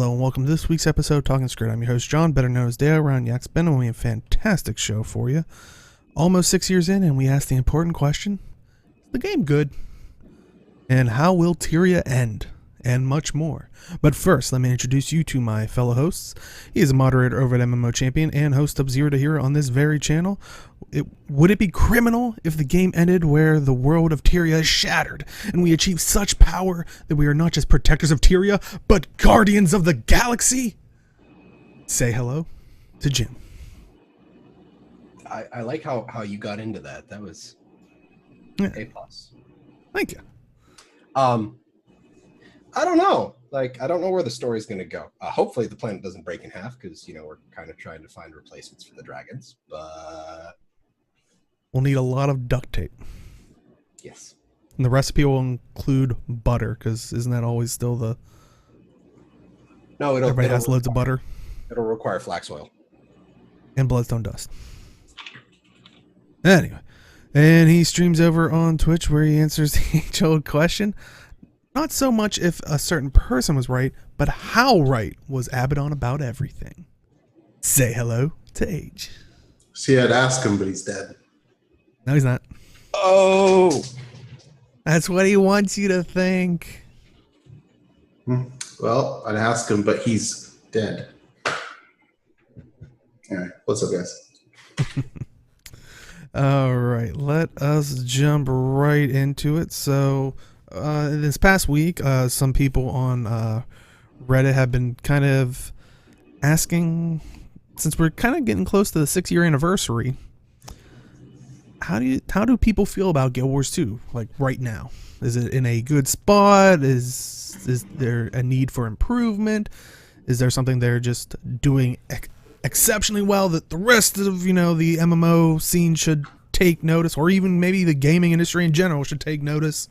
Hello and welcome to this week's episode of Talking Skritt. I'm your host John, better known as Dale around Yak's Been, and we have a fantastic show for you. Almost 6 years in, and we ask the important question: is the game good? And how will Tyria end? And much more. But first, let me introduce you to my fellow hosts. He is a moderator over at MMO Champion and host of Zero to Hero on this very channel. Would it be criminal if the game ended where the world of Tyria is shattered and we achieve such power that we are not just protectors of Tyria, but guardians of the galaxy? Say hello to Jim. I like how you got into that. That was A+. Thank you. I don't know. I don't know where the story's going to go. Hopefully the planet doesn't break in half because, we're kind of trying to find replacements for the dragons. But we'll need a lot of duct tape. Yes. And the recipe will include butter because isn't that always still the... No, everybody has loads of butter. It'll require flax oil. And bloodstone dust. Anyway. And he streams over on Twitch where he answers the age-old question. Not so much if a certain person was right, but how right was Abaddon about everything? Say hello to Age. See, I'd ask him, but he's dead. No, he's not. Oh! That's what he wants you to think. Well, I'd ask him, but he's dead. Anyway, what's up, guys? All right, let us jump right into it. So... this past week, some people on Reddit have been kind of asking, since we're kind of getting close to the 6-year anniversary, how do people feel about Guild Wars 2 like right now? Is it in a good spot? Is there a need for improvement? Is there something they're just doing exceptionally well that the rest of the MMO scene should take notice, or even maybe the gaming industry in general should take notice?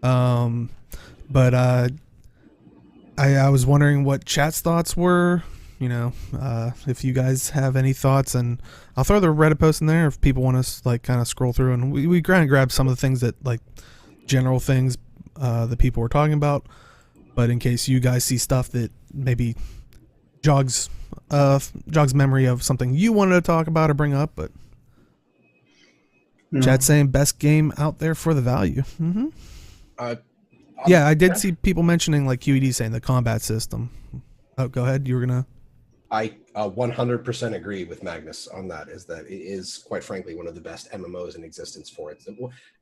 But I was wondering what chat's thoughts were, if you guys have any thoughts, and I'll throw the Reddit post in there if people want to kind of scroll through, and we kind of grab some of the things that general things, that people were talking about, but in case you guys see stuff that maybe jogs memory of something you wanted to talk about or bring up, but chat's saying best game out there for the value. Yeah, I did see people mentioning QED saying the combat system. Oh, go ahead. You were gonna. I 100% agree with Magnus on that. Is that it is quite frankly one of the best MMOs in existence for it.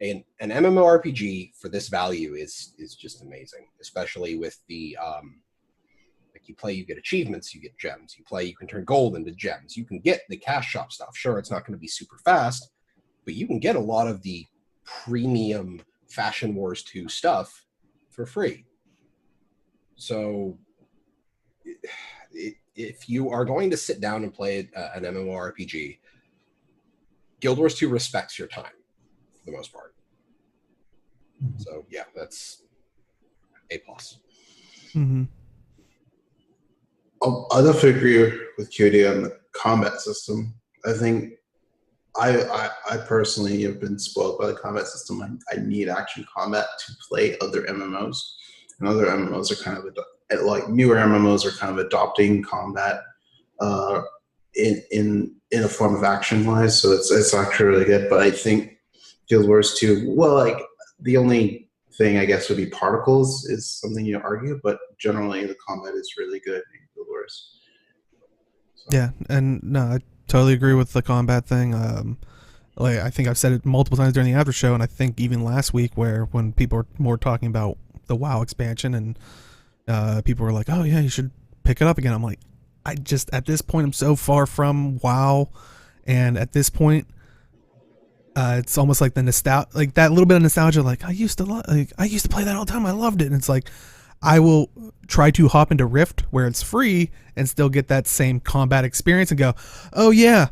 An MMORPG for this value is just amazing, especially with the you play, you get achievements, you get gems. You play, you can turn gold into gems. You can get the cash shop stuff. Sure, it's not going to be super fast, but you can get a lot of the premium Fashion Wars 2 stuff for free. So if you are going to sit down and play an MMORPG, Guild Wars 2 respects your time for the most part. So yeah, that's A+. Mm-hmm. I'll definitely agree with QD on the combat system. I think I personally have been spoiled by the combat system. I need action combat to play other MMOs, and other MMOs are kind of newer MMOs are kind of adopting combat in a form of action wise. So it's actually really good. But I think Guild Wars 2, the only thing I guess would be particles is something you argue, but generally the combat is really good in Guild Wars. So. Yeah, and no, I totally agree with the combat thing. I think I've said it multiple times during the after show, and I think even last week when people were more talking about the WoW expansion, and people were like, "Oh yeah, you should pick it up again." I'm like, at this point, I'm so far from WoW, and at this point, it's almost like the nostalgia, that little bit of nostalgia. I used to play that all the time. I loved it, and it's like, I will try to hop into Rift where it's free and still get that same combat experience and go, oh yeah,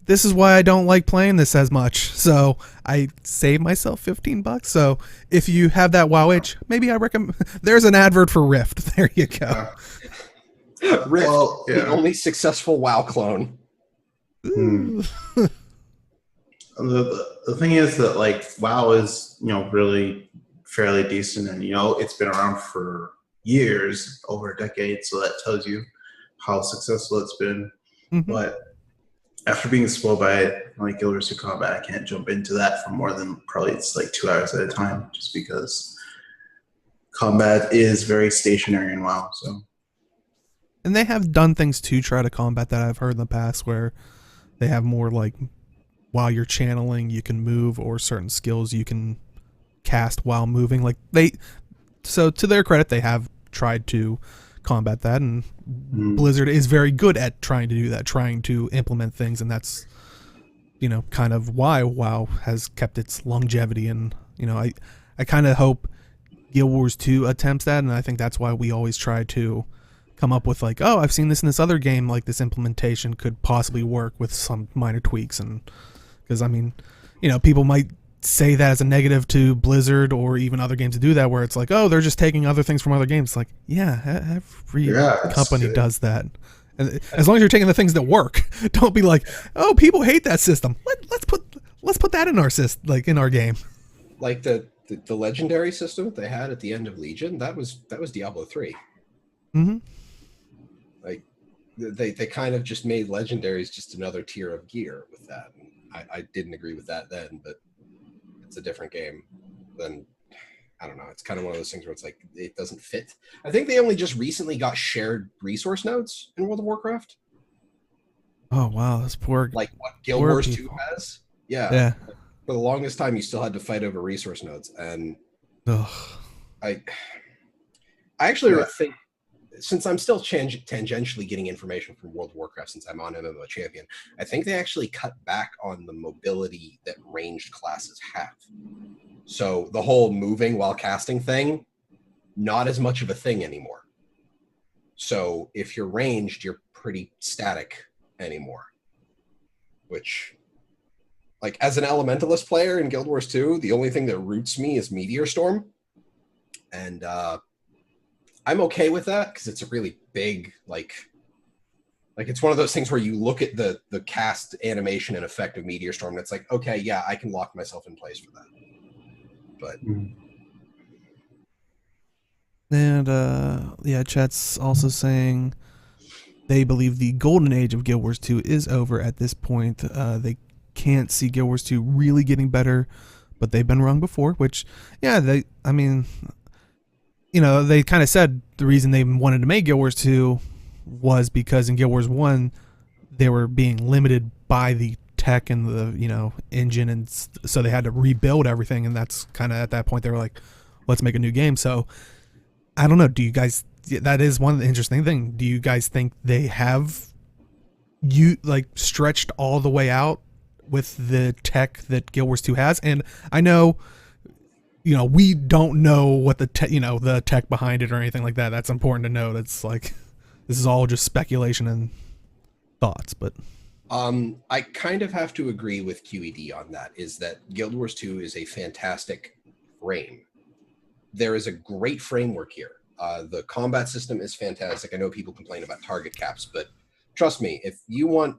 this is why I don't like playing this as much. So I save myself $15. So if you have that WoW itch, maybe I recommend. There's an advert for Rift. There you go. Rift, the only successful WoW clone. The thing is that WoW is really fairly decent, and it's been around for years, over a decade. So that tells you how successful it's been. Mm-hmm. But after being spoiled by it, like Guild Wars 2 Combat, I can't jump into that for more than probably it's like 2 hours at a time, just because combat is very stationary in WoW. So, and they have done things to try to combat that. I've heard in the past where they have more like while you're channeling, you can move, or certain skills you can cast while moving. Like so to their credit, they have tried to combat that, and Blizzard is very good at trying to do that, trying to implement things, and that's, you know, kind of why WoW has kept its longevity. And, you know, I kind of hope Guild Wars 2 attempts that, and I think that's why we always try to come up with like, oh, I've seen this in this other game, like this implementation could possibly work with some minor tweaks. And because, I mean, you know, people might say that as a negative to Blizzard or even other games to do that, where it's like, oh, they're just taking other things from other games. It's like, yeah, every company does that. And as long as you're taking the things that work, don't be like, oh, people hate that system. Let's put that in our like in our game. Like the legendary system that they had at the end of Legion, that was Diablo 3. Mm-hmm. Like they kind of just made legendaries just another tier of gear with that. I didn't agree with that then, but it's a different game. Then I don't know. It's kind of one of those things where it's like it doesn't fit. I think they only just recently got shared resource nodes in World of Warcraft. Oh wow, that's poor. Like what Guild Wars 2 has. Yeah. For the longest time, you still had to fight over resource nodes, and I actually think, since I'm still tangentially getting information from World of Warcraft since I'm on MMO Champion, I think they actually cut back on the mobility that ranged classes have. So the whole moving while casting thing, not as much of a thing anymore. So if you're ranged, you're pretty static anymore. Which, like, as an Elementalist player in Guild Wars 2, the only thing that roots me is Meteor Storm. And I'm okay with that because it's a really big, like it's one of those things where you look at the cast animation and effect of Meteor Storm, and it's like, okay, yeah, I can lock myself in place for that. But and chat's also saying they believe the golden age of Guild Wars 2 is over at this point. They can't see Guild Wars 2 really getting better, but they've been wrong before, which, yeah, they kind of said the reason they wanted to make Guild Wars 2 was because in Guild Wars 1, they were being limited by the tech and the, engine, and so they had to rebuild everything, and that's kind of at that point they were like, let's make a new game. So I don't know, do you guys, that is one of the interesting thing, do you guys think they have stretched all the way out with the tech that Guild Wars 2 has? And I know, we don't know what the tech behind it or anything like that. That's important to know. That's like, this is all just speculation and thoughts, but I kind of have to agree with QED on that, is that Guild Wars 2 is a fantastic frame. There is a great framework here. The combat system is fantastic. I know people complain about target caps, but trust me, if you want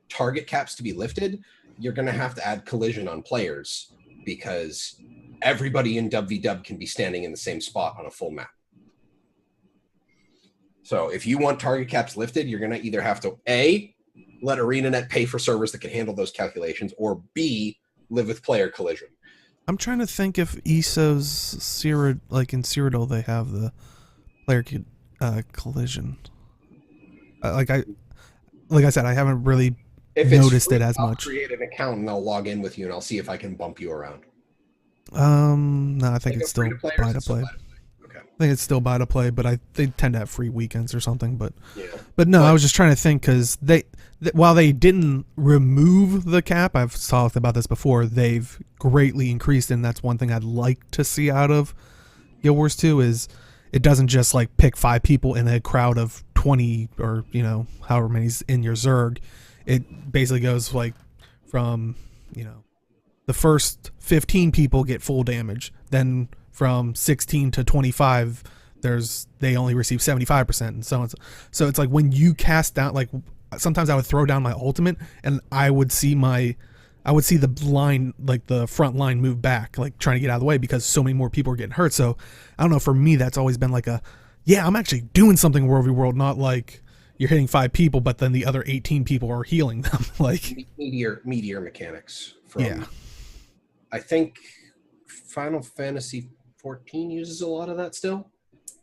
target caps to be lifted, you're going to have to add collision on players, because everybody in WVW can be standing in the same spot on a full map. So if you want target caps lifted, you're going to either have to A, let ArenaNet pay for servers that can handle those calculations, or B, live with player collision. I'm trying to think if ESO's in Cyrodiil they have the player collision. Like I said, I haven't really noticed it as much. I'll create an account and I'll log in with you and I'll see if I can bump you around. No, I think it's still buy to play. Okay. I think it's still buy to play, but they tend to have free weekends or something. But no, I was just trying to think, because while they didn't remove the cap, I've talked about this before, they've greatly increased, and that's one thing I'd like to see out of Guild Wars 2 is it doesn't just like pick 5 people in a crowd of 20 or however many's in your Zerg. It basically goes like from the first 15 people get full damage, then from 16 to 25 they only receive 75%, and so on. So it's like when you cast down, like sometimes I would throw down my ultimate and I would see the line, like the front line, move back, like trying to get out of the way because so many more people are getting hurt. So I don't know, for me that's always been like yeah, I'm actually doing something World v World, not like you're hitting 5 people, but then the other 18 people are healing them. Like Meteor mechanics from, yeah. I think Final Fantasy 14 uses a lot of that still,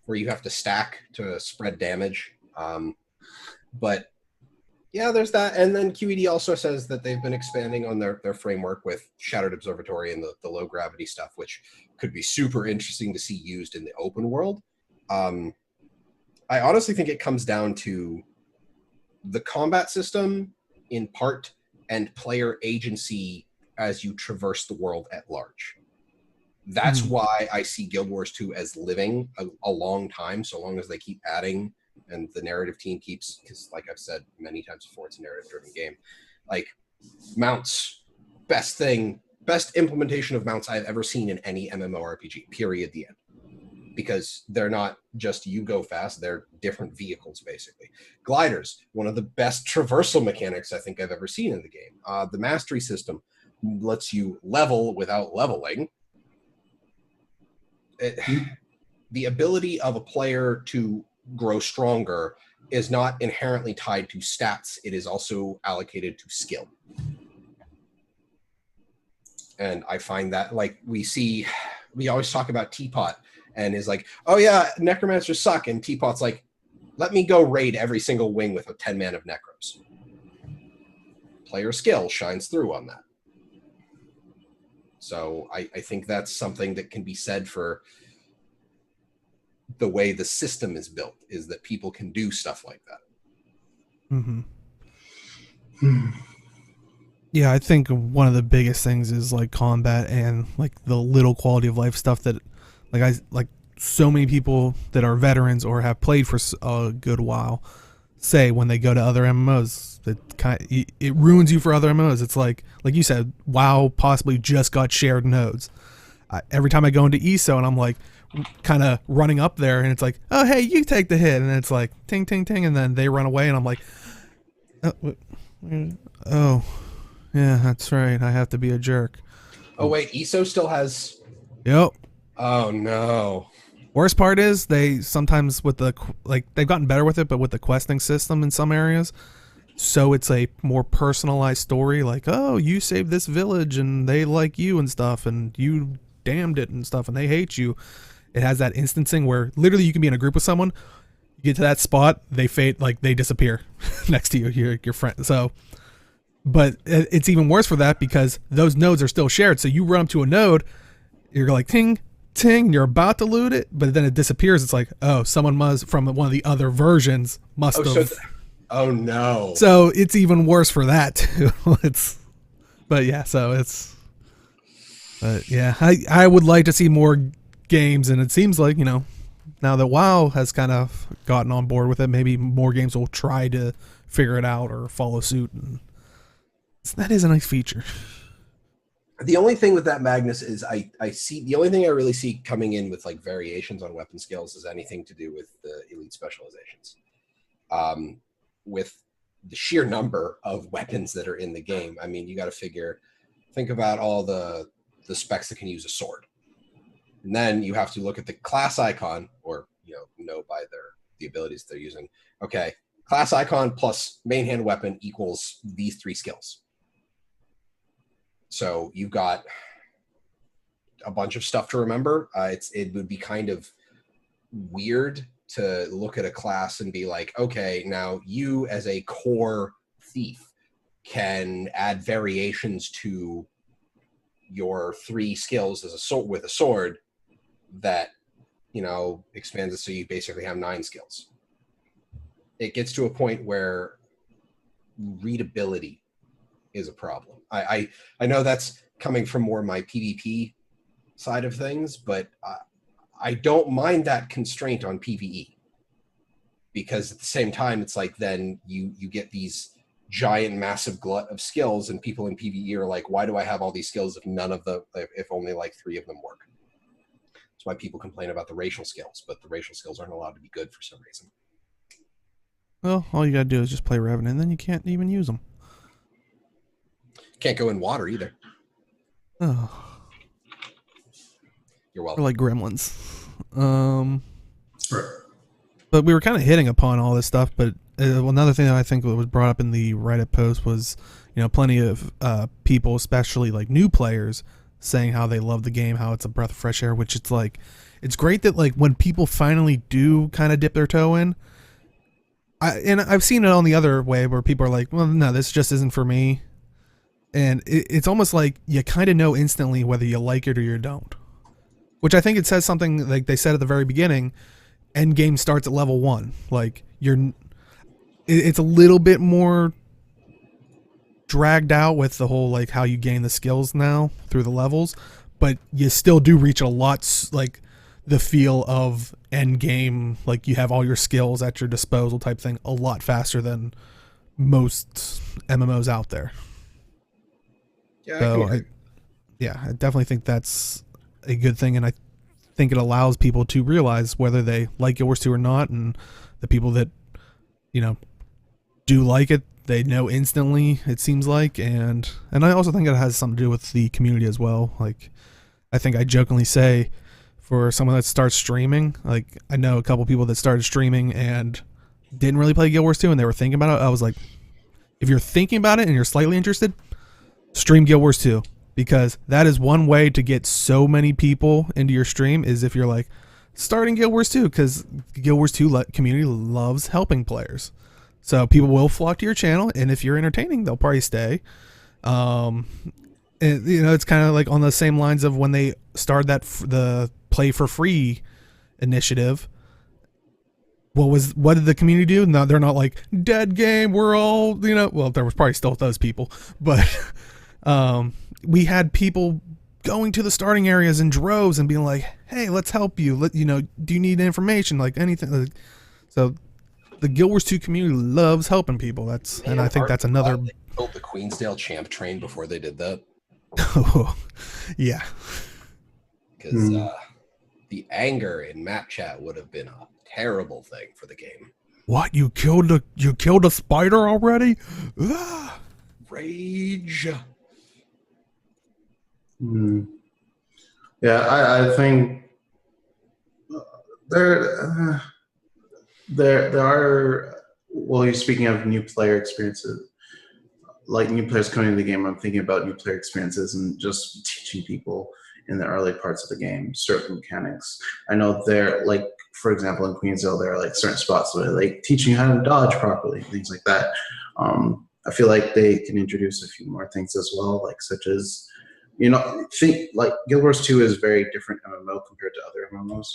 where you have to stack to spread damage. But yeah, there's that. And then QED also says that they've been expanding on their framework with Shattered Observatory and the low gravity stuff, which could be super interesting to see used in the open world. I honestly think it comes down to the combat system in part and player agency as you traverse the world at large. That's why I see Guild Wars 2 as living a long time, so long as they keep adding and the narrative team keeps, because like I've said many times before, it's a narrative driven game. Like mounts, best implementation of mounts I've ever seen in any MMORPG, period, the end. Because they're not just you go fast, they're different vehicles, basically. Gliders, one of the best traversal mechanics I think I've ever seen in the game. The mastery system lets you level without leveling. The ability of a player to grow stronger is not inherently tied to stats. It is also allocated to skill. And I find that, like, we always talk about Teapot and is like, oh yeah, necromancers suck. And Teapot's like, let me go raid every single wing with a 10 man of necros. Player skill shines through on that. So I think that's something that can be said for the way the system is built, is that people can do stuff like that. Mm-hmm. Yeah, I think one of the biggest things is like combat and like the little quality of life stuff that like so many people that are veterans or have played for a good while say when they go to other MMOs that it ruins you for other MMOs. It's like you said, WoW possibly just got shared nodes. Every time I go into ESO and I'm like kind of running up there and it's like, oh hey, you take the hit, and it's like ting ting ting, and then they run away and I'm like, oh yeah, that's right, I have to be a jerk. Oh wait, ESO still has. Yep. Oh no. Worst part is they sometimes with the they've gotten better with it, but with the questing system in some areas, so it's a more personalized story. Like, oh, you saved this village and they like you and stuff, and you damned it and stuff, and they hate you. It has that instancing where literally you can be in a group with someone, you get to that spot, they fade, like they disappear next to you, your friend. So, but it's even worse for that because those nodes are still shared. So you run up to a node, you're like ting ting, you're about to loot it, but then it disappears. It's like, oh, someone must from one of the other versions must have. Oh no. So it's even worse for that too. But yeah, I would like to see more games, and it seems like, now that WoW has kind of gotten on board with it, maybe more games will try to figure it out or follow suit, and that is a nice feature. The only thing with that, Magnus, is I see the only thing I really see coming in with like variations on weapon skills is anything to do with the elite specializations. With the sheer number of weapons that are in the game, I mean, you got to think about all the specs that can use a sword. And then you have to look at the class icon, or know by the abilities they're using. Okay, class icon plus main hand weapon equals these 3 skills. So you've got a bunch of stuff to remember. It would be kind of weird to look at a class and be like, okay, now you as a core thief can add variations to your 3 skills as a sword with a sword that expands it so you basically have 9 skills. It gets to a point where readability is a problem. I know that's coming from more my PvP side of things, but I don't mind that constraint on PvE, because at the same time it's like then you get these giant massive glut of skills, and people in PvE are like, why do I have all these skills if only like 3 of them work? That's why people complain about the racial skills, but the racial skills aren't allowed to be good for some reason. Well, all you gotta do is just play Revenant, and then you can't even use them. Can't go in water either. Oh. You're welcome. Or like gremlins. Right. But we were kind of hitting upon all this stuff. But another thing that I think was brought up in the Reddit post was, plenty of people, especially like new players, saying how they love the game, how it's a breath of fresh air. Which it's like, it's great that like when people finally do kind of dip their toe in. And I've seen it on the other way where people are like, well, no, this just isn't for me. And it's almost like you kind of know instantly whether you like it or you don't. Which I think it says something like they said at the very beginning. End game starts at level 1. Like it's a little bit more dragged out with the whole like how you gain the skills now through the levels, but you still do reach a lot like the feel of end game, like you have all your skills at your disposal type thing a lot faster than most MMOs out there. Yeah, So I definitely think that's a good thing, and I think it allows people to realize whether they like Guild Wars 2 or not, and the people that do like it, they know instantly, it seems like, and I also think it has something to do with the community as well. Like, I think I jokingly say, for someone that starts streaming, like I know a couple people that started streaming and didn't really play Guild Wars 2 and they were thinking about it. I was like, if you're thinking about it and you're slightly interested, stream Guild Wars 2, because that is one way to get so many people into your stream, is if you're like starting Guild Wars 2, because Guild Wars 2 community loves helping players. So people will flock to your channel, and if you're entertaining, they'll probably stay. And, it's kind of like on the same lines of when they started the play for free initiative. What did the community do? No, they're not like dead game. We're all, well, there was probably still those people, but we had people going to the starting areas in droves and being like, hey, let's help you. Do you need information? Like anything. So the Guild Wars 2 community loves helping people. And I think that's another. They built the Queensdale champ train before they did that. Yeah. Because the anger in map chat would have been a terrible thing for the game. What, you killed a spider already? Ah! Rage. Yeah, I think there are. Well, you're speaking of new player experiences, like new players coming into the game. I'm thinking about new player experiences and just teaching people in the early parts of the game certain mechanics. I know there, like for example, in Queensdale, there are like certain spots where like teaching you how to dodge properly, things like that. I feel like they can introduce a few more things as well, like such as, think like Guild Wars 2 is very different MMO compared to other MMOs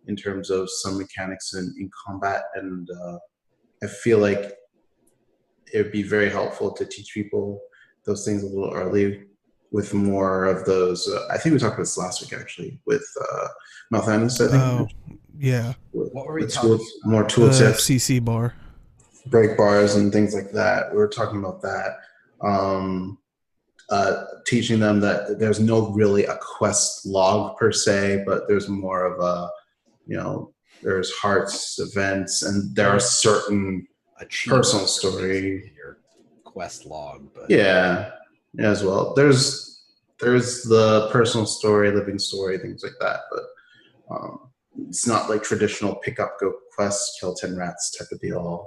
in terms of some mechanics in combat, and I feel like it would be very helpful to teach people those things a little early, with more of those. I think we talked about this last week actually with Malthanis, I think. Oh, yeah. What were we talking about? More tooltips, CC bar, break bars, and things like that. We were talking about that. Teaching them that there's no really a quest log per se, but there's more of a, there's hearts, events, and there are certain personal story in your quest log. But yeah, as well. There's the personal story, living story, things like that. But it's not like traditional pick up, go quest, kill 10 rats type of deal.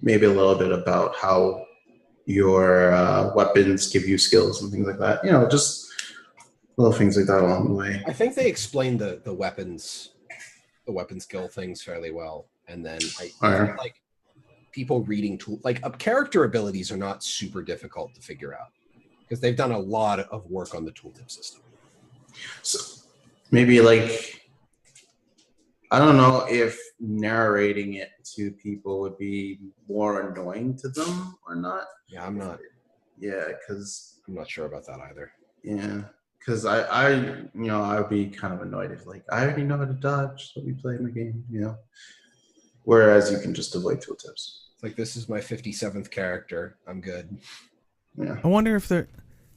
Maybe a little bit about how your weapons give you skills and things like that. Just little things like that along the way. I think they explained the weapon skill things fairly well, and then I feel like people reading character abilities are not super difficult to figure out because they've done a lot of work on the tooltip system. So maybe like, I don't know if narrating it to people would be more annoying to them or not. Yeah, I'm not. Yeah, because I'm not sure about that either. Yeah, because I would be kind of annoyed if like I already know how to dodge, so we play my game, Whereas you can just avoid tooltips. It's like, this is my 57th character. I'm good. Yeah. I wonder if they're,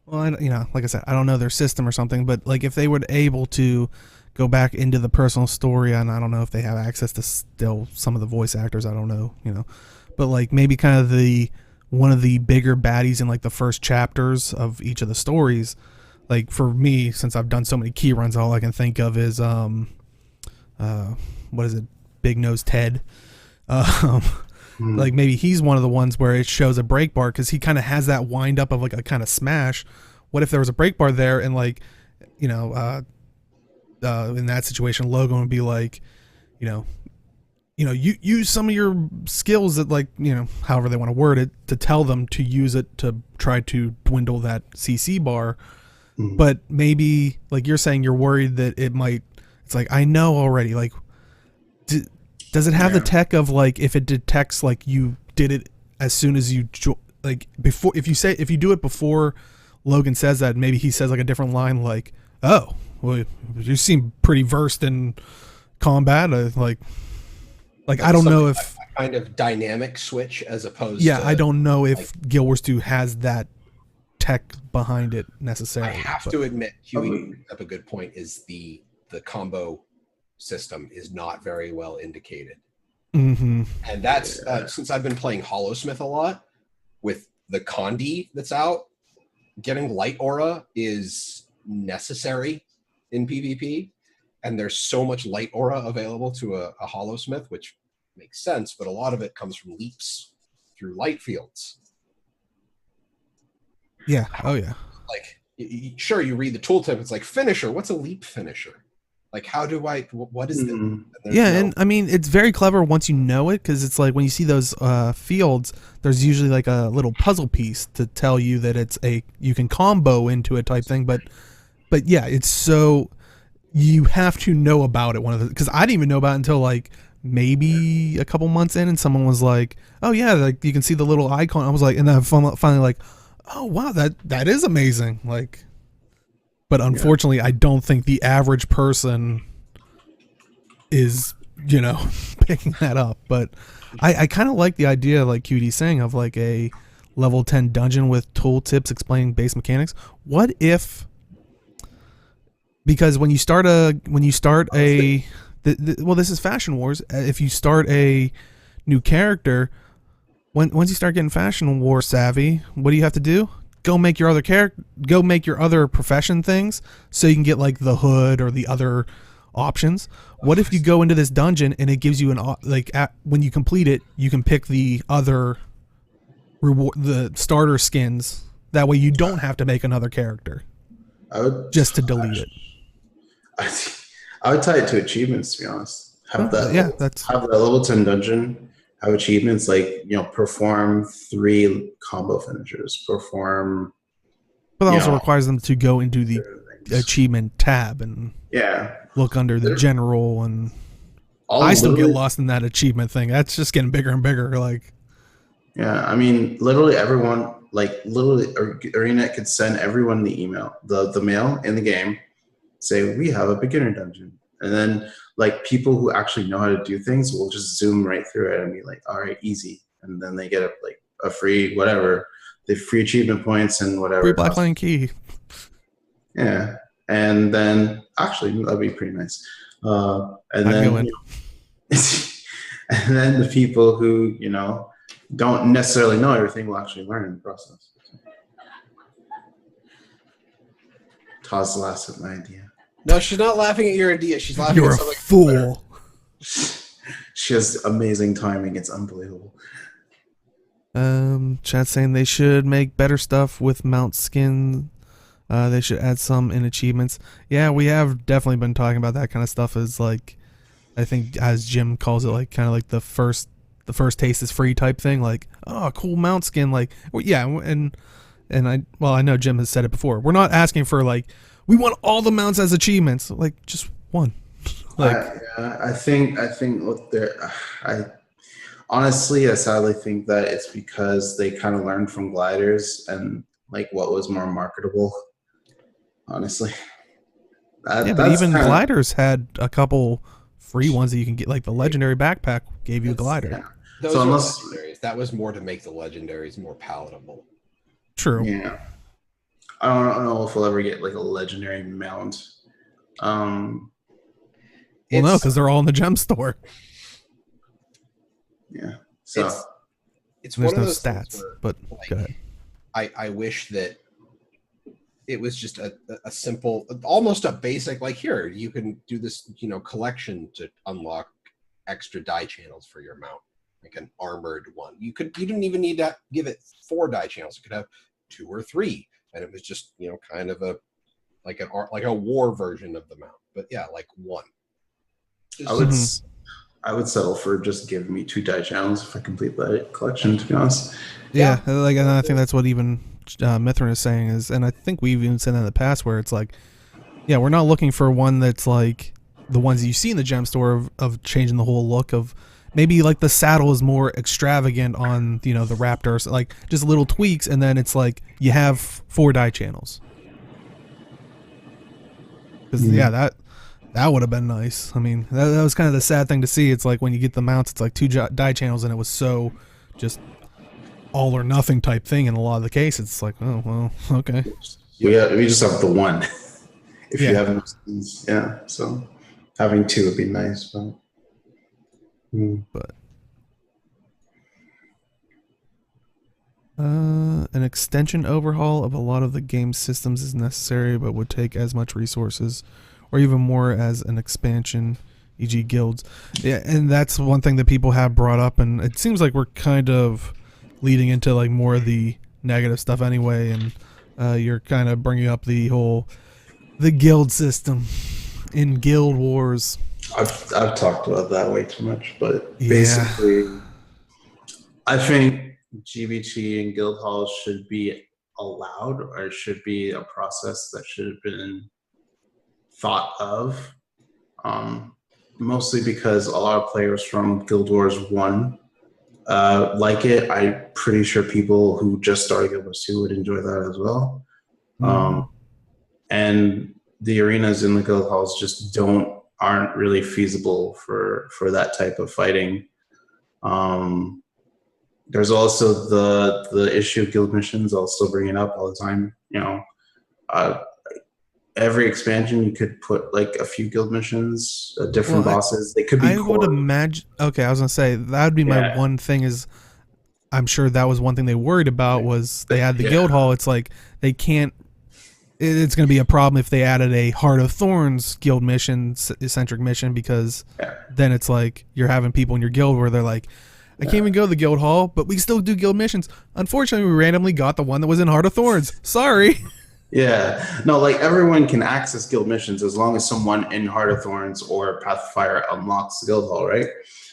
well, like I said, I don't know their system or something, but like if they were able to go back into the personal story, and I don't know if they have access to still some of the voice actors, I don't know, but like maybe kind of one of the bigger baddies in like the first chapters of each of the stories. Like for me, since I've done so many key runs, all I can think of is what what is it, Big Nose Ted. Um, Hmm. like maybe he's one of the ones where it shows a break bar because he kind of has that wind up of like a kind of smash. What if there was a break bar there and like, you know, in that situation, Logan would be like, you know, you use some of your skills that like, you know, however they want to word it, to tell them to use it to try to dwindle that CC bar. Mhm. But maybe like you're saying, you're worried that it might, it's like, I know already, like, does it have the Yeah. tech of like, if it detects like you did it as soon as you like before, if you do it before Logan says that, maybe he says like a different line like, oh, well, you seem pretty versed in combat, like I don't know if a kind of dynamic switch as opposed yeah, to, I don't know if like, Guild Wars 2 has that tech behind it I necessarily. have but- to admit, Huey brings up a good point, is the combo system is not very well indicated. Mhm. And that's since I've been playing Hollowsmith a lot with the Condi that's out, getting light aura is necessary in PvP, and there's so much light aura available to a Hollowsmith, which makes sense, but a lot of it comes from leaps through light fields. Yeah. Oh yeah. Like, sure, you read the tooltip, it's like finisher. What's a leap finisher? Like, how do I? What is it? Mhm. Yeah, and I mean it's very clever once you know it, because it's like when you see those fields, there's usually like a little puzzle piece to tell you that it's you can combo into it type thing. But yeah, it's so you have to know about it. One of the, because I didn't even know about it until like maybe a couple months in, and someone was like, "Oh yeah, like you can see the little icon." I was like, and then I'm finally like, "Oh wow, that is amazing!" Like, but unfortunately, I don't think the average person is, you know, picking that up. But I kind of like the idea, like QD's saying, of like a level 10 dungeon with tooltips explaining base mechanics. What if, because when you start a well, this is Fashion Wars. If you start a new character, once you start getting Fashion War savvy, what do you have to do? Go make your other profession things, so you can get like the hood or the other options. What if you go into this dungeon and it gives you when you complete it, you can pick the other reward, the starter skins. That way you don't have to make another character I would just to delete it. I would tie it to achievements, to be honest. Have that level 10 dungeon have achievements like, perform 3 combo finishers, perform. But that also requires them to go into the achievement tab and look under the general, and I still get lost in that achievement thing. That's just getting bigger and bigger. Like, yeah, I mean, literally everyone, Arena could send everyone the email, the mail in the game, say we have a beginner dungeon, and then like people who actually know how to do things will just zoom right through it and be like, all right, easy, and then they get a free whatever, the free achievement points and whatever. Free Blackline key. Yeah, and then actually that'd be pretty nice. And then and then the people who don't necessarily know everything will actually learn in the process. Taz laughs at my idea. No, she's not laughing at your idea. She's laughing You're at a fool. She has amazing timing. It's unbelievable. Chat saying they should make better stuff with mount skin. They should add some in achievements. Yeah, we have definitely been talking about that kind of stuff. Is like, I think as Jim calls it, like kind of like the first taste is free type thing. Like, oh, cool mount skin. Like, well, yeah, and I know Jim has said it before. We're not asking for like, we want all the mounts as achievements. Like, just one. Like, I think what I honestly, I sadly think that it's because they kind of learned from gliders and like what was more marketable. Honestly, but even gliders had a couple free ones that you can get. Like the legendary backpack gave you a glider. Yeah. Those are legendaries. That was more to make the legendaries more palatable. True. Yeah. I don't know if we'll ever get like a legendary mount. Well, no, because they're all in the gem store. Yeah. So it's there's one of no those stats, where, but go ahead. I wish that it was just a simple, almost a basic, like, here, you can do this, collection to unlock extra die channels for your mount, like an armored one. You didn't even need to give it 4 die channels. You could have 2 or 3, and it was just, you know, kind of a like a war version of the mount. But yeah, like 1. I would settle for just give me 2 die channels if I complete that collection, to be honest. Yeah, like, and I think that's what even Mithrin is saying is, and I think we've even said that in the past, where it's like, yeah, we're not looking for one that's like the ones you see in the gem store of changing the whole look of. Maybe like the saddle is more extravagant on, you know, the Raptors, like just little tweaks, and then it's like you have 4 die channels. Because yeah, that would have been nice. I mean, that was kind of the sad thing to see. It's like when you get the mounts, it's like 2 die channels, and it was so just all or nothing type thing. In a lot of the cases, it's like, oh well, okay. We just have the 1. If you have these, so having 2 would be nice, but an extension overhaul of a lot of the game systems is necessary, but would take as much resources or even more as an expansion, e.g. guilds. Yeah, and that's one thing that people have brought up, and it seems like we're kind of leading into like more of the negative stuff anyway, and you're kind of bringing up the guild system in Guild Wars. I've talked about that way too much, but basically, I think GBT and guild halls should be allowed, or should be a process that should have been thought of. Mostly because a lot of players from Guild Wars 1 like it. I'm pretty sure people who just started Guild Wars 2 would enjoy that as well. And the arenas in the guild halls just aren't really feasible for that type of fighting. There's also the issue of guild missions. I'll still bring it up all the time. You know, every expansion you could put like a few guild missions, different bosses. They could be. I would imagine. Okay, I was gonna say that would be my one thing. Is I'm sure that was one thing they worried about was they had the guild hall. It's like they can't. It's going to be a problem if they added a Heart of Thorns guild mission, eccentric mission, because then it's like you're having people in your guild where they're like, I can't even go to the guild hall, but we still do guild missions. Unfortunately, we randomly got the one that was in Heart of Thorns. Sorry. Yeah. No, like everyone can access guild missions as long as someone in Heart of Thorns or Path of Fire unlocks the guild hall, right?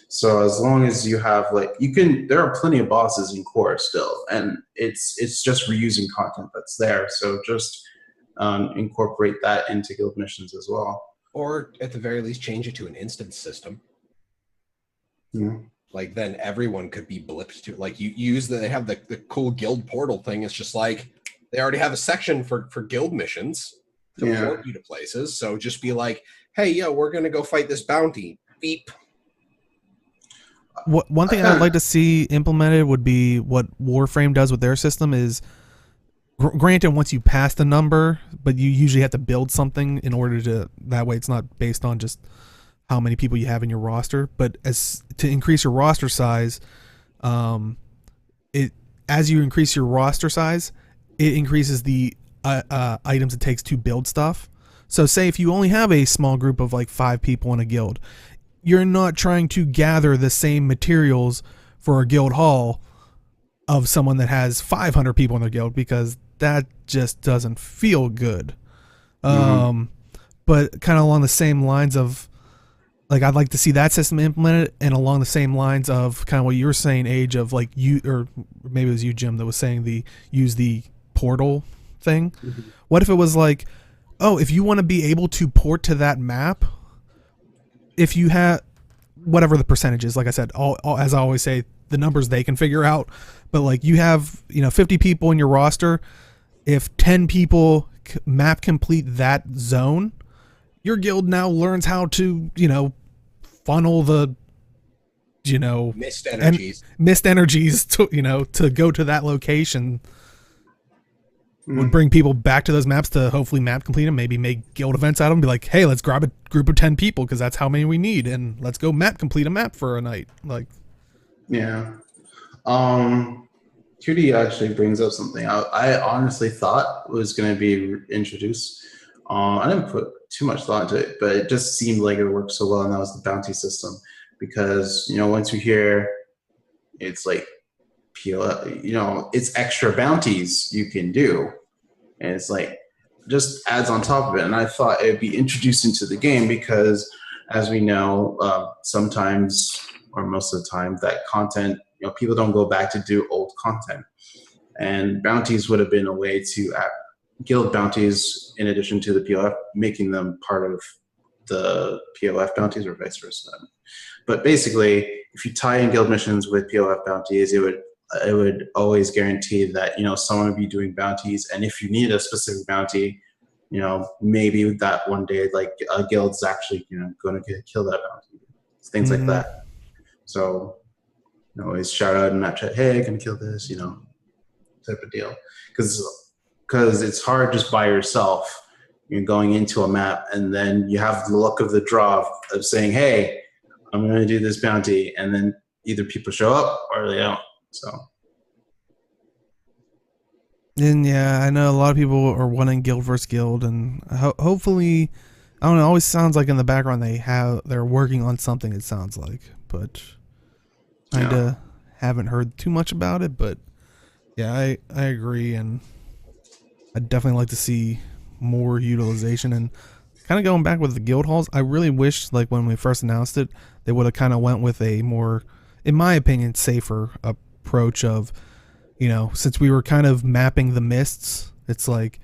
So as long as you have there are plenty of bosses in core still, and it's just reusing content that's there. So just incorporate that into guild missions as well, or at the very least change it to an instance system. Like then everyone could be blipped to, like you use they have the cool guild portal thing. It's just like they already have a section for guild missions to port you to places, so just be like, hey, we're gonna go fight this bounty, beep. One thing I'd like to see implemented would be what Warframe does with their system is, granted, once you pass the number, but you usually have to build something in order to, that way it's not based on just how many people you have in your roster, but as to increase your roster size, as you increase your roster size, it increases the items it takes to build stuff. So say if you only have a small group of like 5 people in a guild, you're not trying to gather the same materials for a guild hall of someone that has 500 people in their guild, because that just doesn't feel good. But kind of along the same lines of, like, I'd like to see that system implemented, and along the same lines of kind of what you were saying, Age, of like you, or maybe it was you, Jim, that was saying use the portal thing. What if it was like, oh, if you want to be able to port to that map, if you have whatever the percentage is, like I said, as I always say, the numbers they can figure out, but like you have 50 people in your roster, if 10 people map complete that zone, your guild now learns how to funnel the missed energies to go to that location. Would bring people back to those maps to hopefully map complete them, maybe make guild events out of them, be like, hey, let's grab a group of 10 people because that's how many we need, and let's go map complete a map for a night. Like, yeah. QD actually brings up something I honestly thought was going to be introduced. I didn't put too much thought into it, but it just seemed like it worked so well, and that was the bounty system. because once you hear it's like POF, it's extra bounties you can do, and it's like just adds on top of it. And I thought it'd be introduced into the game because, as we know, sometimes or most of the time that content, people don't go back to do old content, and bounties would have been a way to add guild bounties in addition to the POF, making them part of the POF bounties or vice versa. But basically, if you tie in guild missions with POF bounties, it would always guarantee that someone would be doing bounties, and if you need a specific bounty, maybe that one day like a guild's actually going to kill that bounty, things like that. So always shout out in that chat, hey, I can kill this, type of deal, because it's hard just by yourself. You're going into a map and then you have the luck of the draw of saying, hey, I'm going to do this bounty, and then either people show up or they don't. So. And yeah, I know a lot of people are wanting guild versus guild, and hopefully, I don't know. It always sounds like in the background they're working on something. It sounds like, but I haven't heard too much about it. But yeah, I agree, and I'd definitely like to see more utilization. And kind of going back with the guild halls, I really wish, like when we first announced it, they would have kind of went with a more, in my opinion, safer approach of, since we were kind of mapping the mists, it's like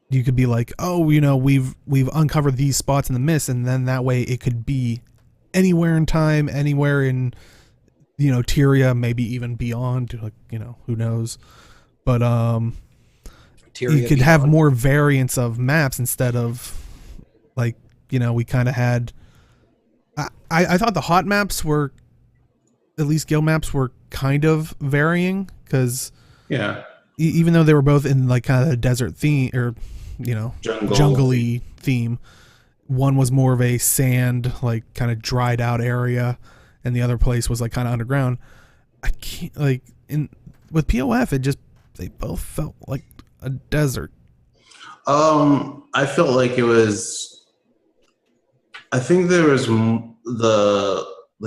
you could be like, oh, we've uncovered these spots in the mist, and then that way it could be anywhere in time, anywhere in Tyria, maybe even beyond, like who knows, but Tyria you could have more variants of maps instead of like we kind of had. I thought the hot maps were, at least guild maps, were kind of varying, because even though they were both in like kind of a desert theme or jungly theme, one was more of a sand, like kind of dried out area, and the other place was like kind of underground. I can't, like, with POF, they both felt like a desert. I felt like it was, I think there was the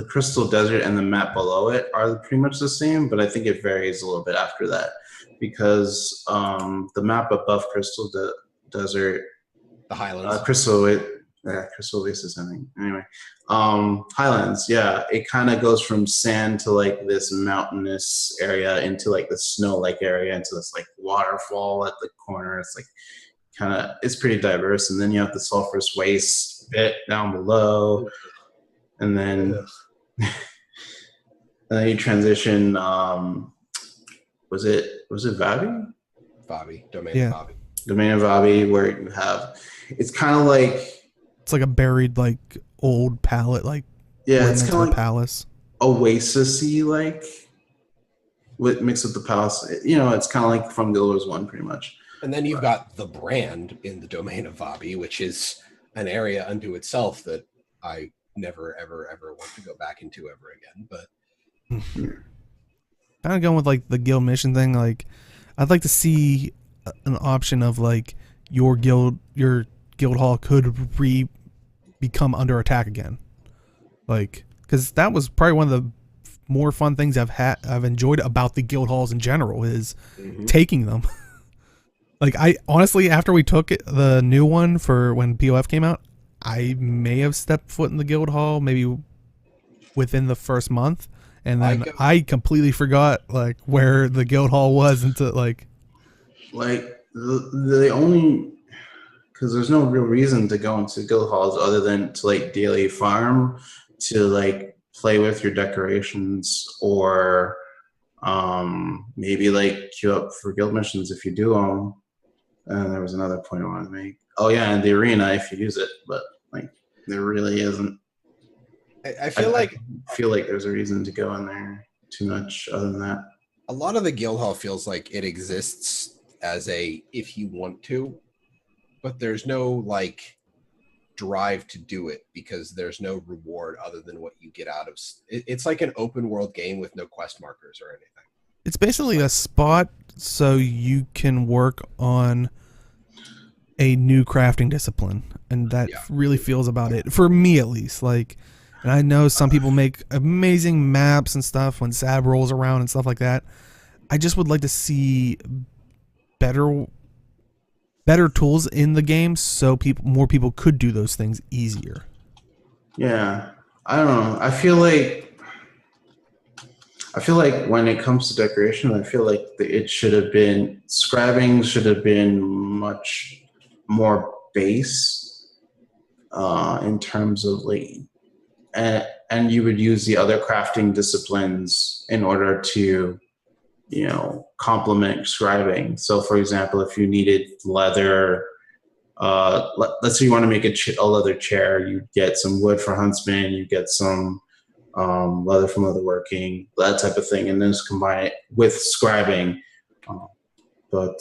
Crystal Desert and the map below it are pretty much the same, but I think it varies a little bit after that, because the map above Crystal Desert, the Highlands, Crystal Oasis, I think. Anyway, Highlands, yeah, it kind of goes from sand to like this mountainous area into like the snow-like area into this like waterfall at the corner. It's like it's pretty diverse, and then you have the sulfurous waste bit down below, and then you transition. Was it Vavi? Domain of Vavi. Domain of Vavi, where you have, it's kind of like, it's like a buried like old palette, like it's kind of like palace, oasis-y, like mixed with the palace. It's kind of like from Guild Wars 1, pretty much. And then you've got the brand in the Domain of Vavi, which is an area unto itself that I never, ever, ever want to go back into ever again. But kind of going with like the guild mission thing, like I'd like to see an option of like your guild hall could become under attack again, like, because that was probably one of the more fun things I've enjoyed about the guild halls in general is taking them. Like, I honestly, after we took the new one for when POF came out, I may have stepped foot in the guild hall maybe within the first month, and then I completely forgot like where the guild hall was until like the only, because there's no real reason to go into guild halls other than to like daily farm, to like play with your decorations, or maybe like queue up for guild missions if you do them. And there was another point I wanted to make. Oh yeah, and the arena if you use it, but like there really isn't. I feel like there's a reason to go in there too much other than that. A lot of the guild hall feels like it exists as a if you want to, but there's no like drive to do it because there's no reward other than what you get out of it's like an open world game with no quest markers or anything. It's basically a spot so you can work on a new crafting discipline, and that really feels about it for me, at least. Like, And I know some people make amazing maps and stuff when Sab rolls around and stuff like that. I just would like to see better tools in the game so more people could do those things easier. Yeah, I don't know. I feel like when it comes to decoration, I feel like it should have been scribing should have been much more base in terms of like, and you would use the other crafting disciplines in order to, complement scribing. So, for example, if you needed leather, let's say you want to make a leather chair, you get some wood for huntsman, you get some leather from leatherworking, that type of thing, and then just combine it with scribing. But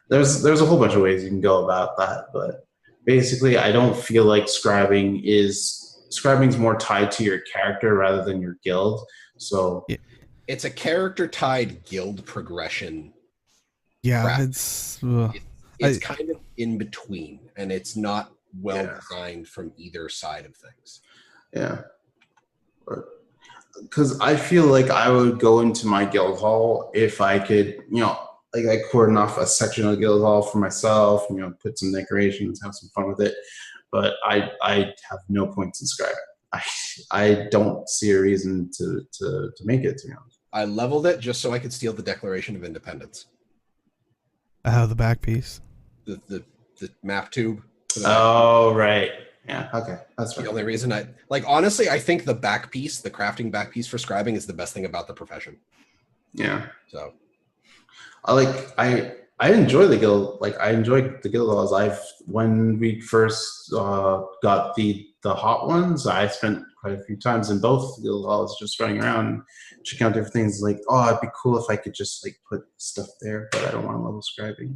there's a whole bunch of ways you can go about that. But basically, I don't feel like scribing's more tied to your character rather than your guild. So it's a character tied guild progression. Yeah, it's kind of in between, and it's not well designed from either side of things. Yeah. Because I feel like I would go into my guild hall if I could, like I cordon off a section of the guild hall for myself, put some decorations, have some fun with it. But I have no points in scribing. I don't see a reason to make it, to be honest. I leveled it just so I could steal the Declaration of Independence. The back piece. The map tube. Oh, right. Yeah, okay. That's right. The only reason honestly, I think the back piece, the crafting back piece for scribing is the best thing about the profession. Yeah. So I enjoy the guild. I enjoyed the guild halls. When we first got the hot ones, I spent quite a few times in both guild halls just running around, checking out different things. Like, oh, it'd be cool if I could just put stuff there, but I don't want to level scribing.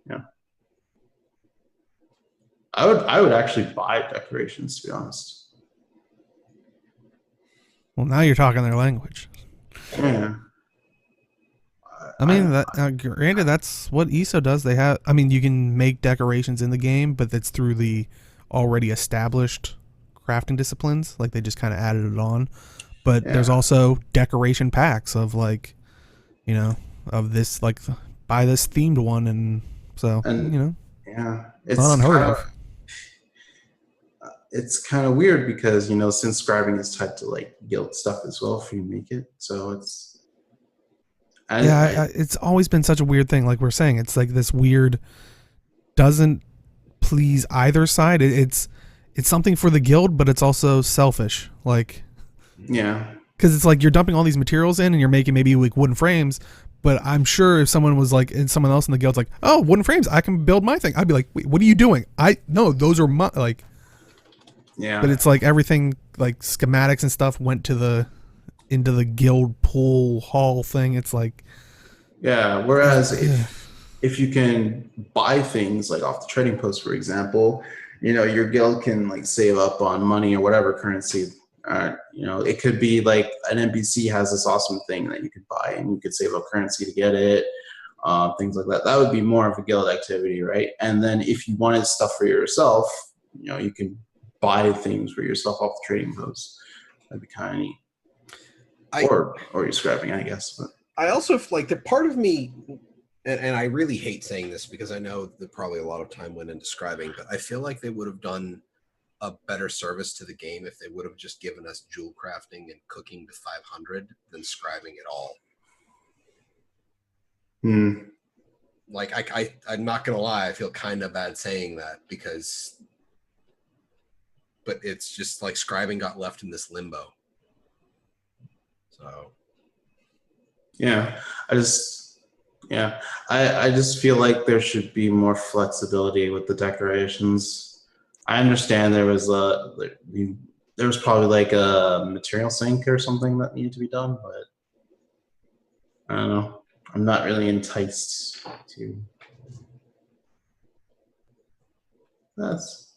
Yeah. I would actually buy decorations, to be honest. Well, now you're talking their language. Yeah. I mean, granted, that's what ESO does. They have, you can make decorations in the game, but that's through the already established crafting disciplines. Like, they just kind of added it on. But there's also decoration packs of of this, buy this themed one, and so, yeah, it's not unheard of. It's kind of weird because, since scribing is tied to guild stuff as well, if you make it, so it's. It's always been such a weird thing. Like we're saying, it's this weird, doesn't please either side. It's something for the guild, but it's also selfish. Yeah. Because it's you're dumping all these materials in and you're making maybe wooden frames, but I'm sure if someone was and someone else in the guild's oh, wooden frames, I can build my thing. I'd be like, wait, what are you doing? No, those are my Yeah. But it's everything schematics and stuff went to into the guild pool hall thing. It's yeah. Whereas if you can buy things off the trading post, for example, your guild can save up on money or whatever currency. It could be an NPC has this awesome thing that you could buy and you could save up currency to get it. Things like that. That would be more of a guild activity, right? And then if you wanted stuff for yourself, you can buy things for yourself off the trading post. That'd be kind of neat. Or you're scrapping, I guess. But I also the part of me, and I really hate saying this because I know that probably a lot of time went into scribing, but I feel like they would have done a better service to the game if they would have just given us jewel crafting and cooking to 500 than scribing at all. I'm not gonna lie, I feel kind of bad saying that but it's just scribing got left in this limbo. So I just feel like there should be more flexibility with the decorations. I understand there was probably a material sink or something that needed to be done, but I don't know. I'm not really enticed to. That's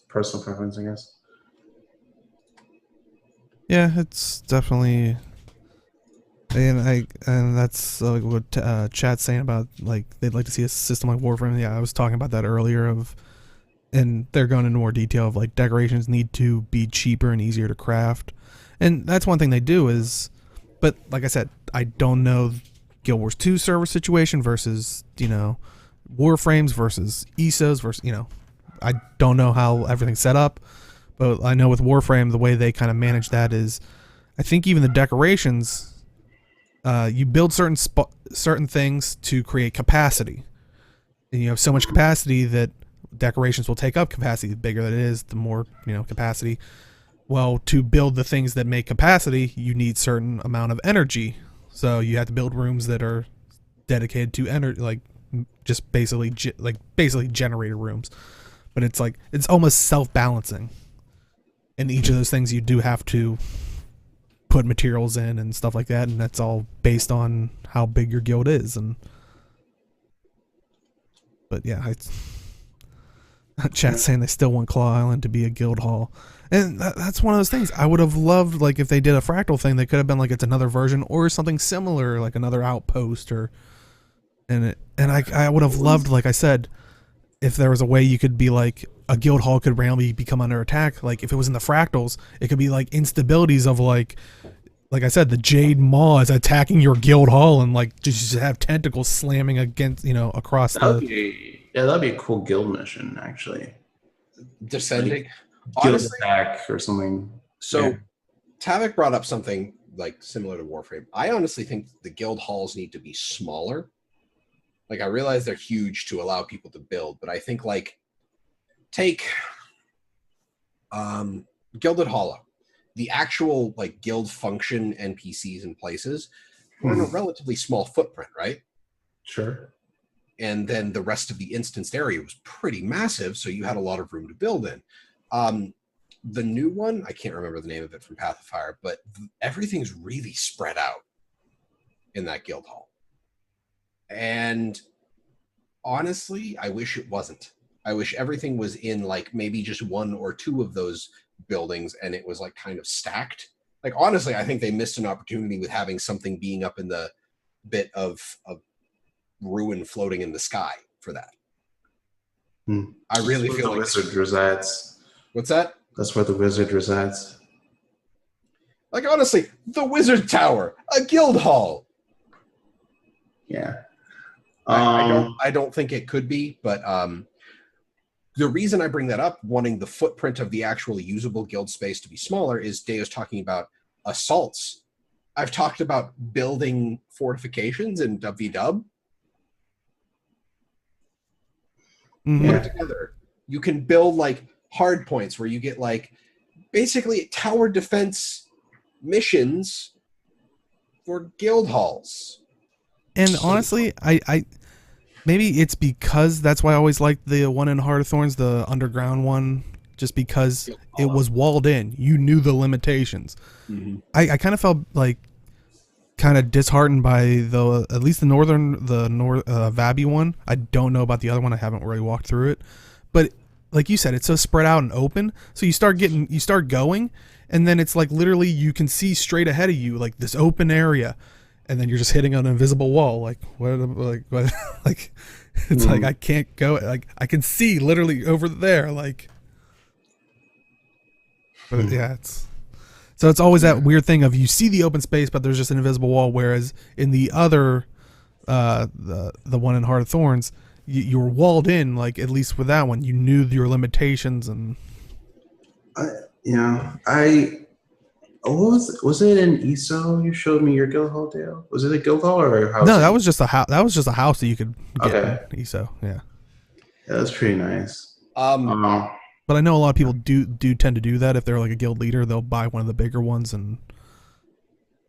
personal preference, I guess. Yeah, it's definitely. And that's what Chat's saying about they'd like to see a system like Warframe. Yeah, I was talking about that earlier. Of and they're going into more detail of like decorations need to be cheaper and easier to craft, and that's one thing they do is, but like I said, I don't know Guild Wars 2 server situation versus Warframes versus ESOs versus I don't know how everything's set up, but I know with Warframe the way they kind of manage that is, I think even the decorations, you build certain things to create capacity, and you have so much capacity that decorations will take up capacity. The bigger that it is, the more capacity. Well, to build the things that make capacity, you need certain amount of energy. So you have to build rooms that are dedicated to energy, like just basically generator rooms. But it's almost self-balancing. And each of those things you do have to put materials in and stuff like that, and that's all based on how big your guild is. But yeah, chat saying they still want Claw Island to be a guild hall, and that's one of those things I would have loved. Like if they did a fractal thing, they could have been like it's another version or something similar, like another outpost and I would have loved, like I said, if there was a way you could be like a guild hall could randomly become under attack. Like if it was in the fractals, it could be like instabilities of like I said, the Jade Maw is attacking your guild hall and like just have tentacles slamming against across that'd be a cool guild mission actually. Descending, like, guild attack or something. So Tavik brought up something like similar to Warframe. I honestly think the guild halls need to be smaller. Like I realize they're huge to allow people to build, but I think like take Gilded Hollow. The actual like guild function NPCs and places were in a relatively small footprint, right? Sure. And then the rest of the instanced area was pretty massive, so you had a lot of room to build in. The new one, I can't remember the name of it from Path of Fire, but everything's really spread out in that guild hall. And honestly, I wish it wasn't. I wish everything was in like maybe just one or two of those buildings and it was like kind of stacked. Like honestly, I think they missed an opportunity with having something being up in the bit of ruin floating in the sky for that. I really feel like the wizard resides. What's that? That's where the wizard resides. Like honestly, the wizard tower, a guild hall. Yeah. I don't think it could be, but the reason I bring that up, wanting the footprint of the actual usable guild space to be smaller, is Deo's talking about assaults. I've talked about building fortifications in WW. Put it together. You can build like hard points where you get like basically tower defense missions for guild halls. And honestly, I maybe it's because that's why I always liked the one in Heart of Thorns, the underground one, just because it was walled in. You knew the limitations. I kind of felt like kind of disheartened by at least the North Vabi one. I don't know about the other one. I haven't really walked through it, but like you said, it's so spread out and open. So you start going, and then it's like literally you can see straight ahead of you, like this open area. And then you're just hitting an invisible wall. Like what? Like it's like I can't go. Like I can see literally over there. Like, but yeah, it's always that weird thing of you see the open space, but there's just an invisible wall. Whereas in the other, the one in Heart of Thorns, you were walled in. Like at least with that one, you knew your limitations and. Was it an ESO? You showed me your guild hall, Dale. Was it a guild hall or a house? No, that was just a house. That was just a house that you could get in ESO. Yeah, that's pretty nice. But I know a lot of people do tend to do that. If they're like a guild leader, they'll buy one of the bigger ones and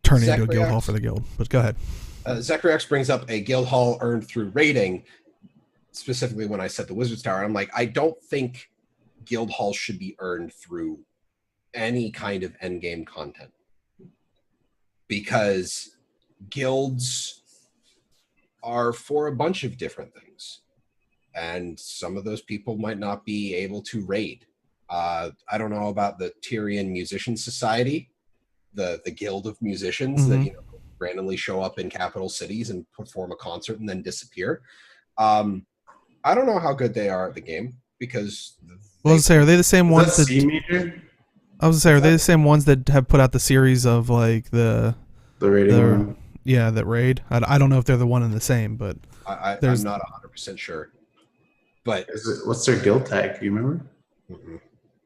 turn it into a guild hall for the guild. But go ahead. Zachary brings up a guild hall earned through raiding, specifically when I said the Wizard's Tower. I'm like, I don't think guild halls should be earned through any kind of endgame content, because guilds are for a bunch of different things, and some of those people might not be able to raid. I don't know about the Tyrian Musician Society, the guild of musicians that randomly show up in capital cities and perform a concert and then disappear. I don't know how good they are at the game. because Well, let's say, are they the same Is ones that that? C major? I was gonna say, are they the same ones that have put out the series of like the The rating the one. yeah that raid? I don't know if they're the one and the same, but I'm there's not 100% sure. But What's their guild tag? Do you remember? mhm.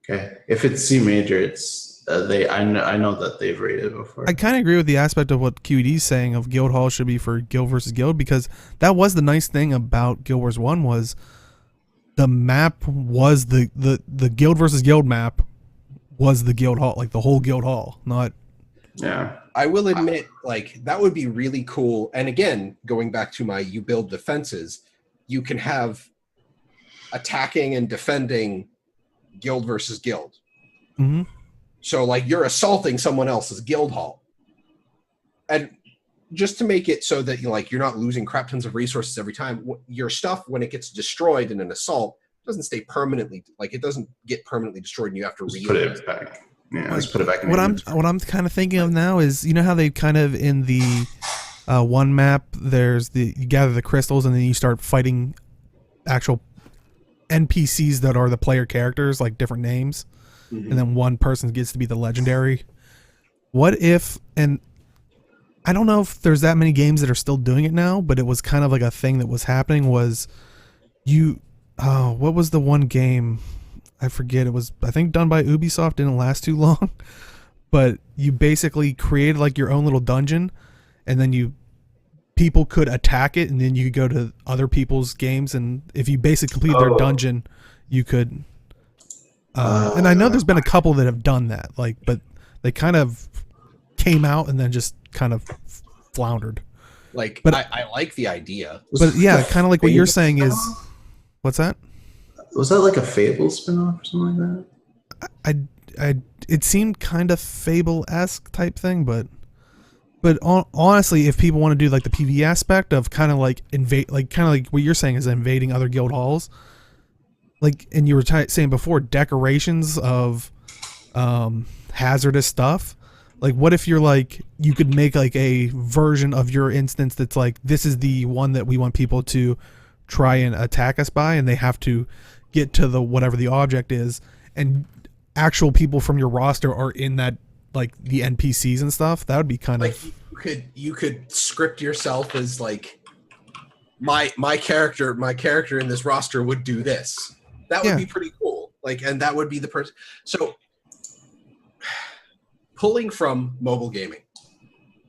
Okay, if it's C major, it's they. I know that they've rated before. I kind of agree with the aspect of what QED's saying of guild hall should be for guild versus guild, because that was the nice thing about Guild Wars 1 was the map was the guild versus guild map was the guild hall, like the whole guild hall, not Yeah. I will admit, like, that would be really cool. And again, going back to my you build defenses, you can have attacking and defending guild versus guild. Mhm. So, like, you're assaulting someone else's guild hall. And just to make it so that you're not losing crap tons of resources every time, your stuff, when it gets destroyed in an assault, doesn't stay permanently, like, it doesn't get permanently destroyed and you have to Just put re-invest. it back. Yeah, Like, just put it back in what the I'm inventory. what I'm kind of thinking of now is, you know how they kind of in the one map there's you gather the crystals and then you start fighting actual NPCs that are the player characters, like different names, Mhm. and then one person gets to be the legendary. What if, and I don't know if there's that many games that are still doing it now, but it was kind of like a thing that was happening was what was the one game? I forget. It was, I think, done by Ubisoft. Didn't last too long, but you basically created like your own little dungeon, and then people could attack it, and then you could go to other people's games, and if you basically complete their dungeon, you could. And I know there's been a couple that have done that, like, but they kind of came out and then just kind of floundered. Like, But- I like the idea. But yeah, kind of like what you're saying is, what's that? Was that like a Fable spinoff or something like that? It seemed kind of Fable-esque type thing, but honestly, if people want to do like the PvE aspect of kind of like invade, like kind of like what you're saying is invading other guild halls, like, and you were saying before, decorations of hazardous stuff. Like, what if you're like, you could make like a version of your instance that's like, this is the one that we want people to try and attack us by, and they have to get to the whatever the object is, and actual people from your roster are in that, like the NPCs and stuff. That would be kind Like, of, you could script yourself as like my character in this roster would do this. That would Yeah. be pretty cool. Like, and that would be the person. So pulling from mobile gaming,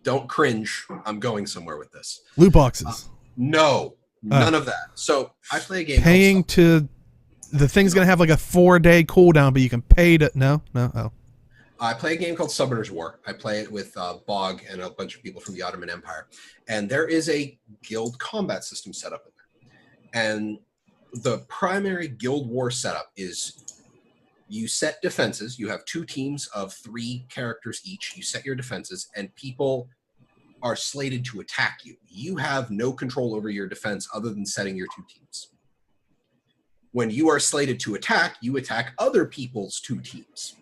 don't cringe. I'm going somewhere with this. loot boxes. No, none of that. So I play a game. Paying to, the thing's gonna have like a 4-day cooldown, but you can pay to oh. I play a game called Summoner's War. I play it with Bog and a bunch of people from the Ottoman Empire. And there is a guild combat system set up in there. And the primary guild war setup is you set defenses. You have 2 teams of 3 characters each. You set your defenses, and people are slated to attack you. You have no control over your defense other than setting your 2 teams. When you are slated to attack, you attack other people's 2 teams.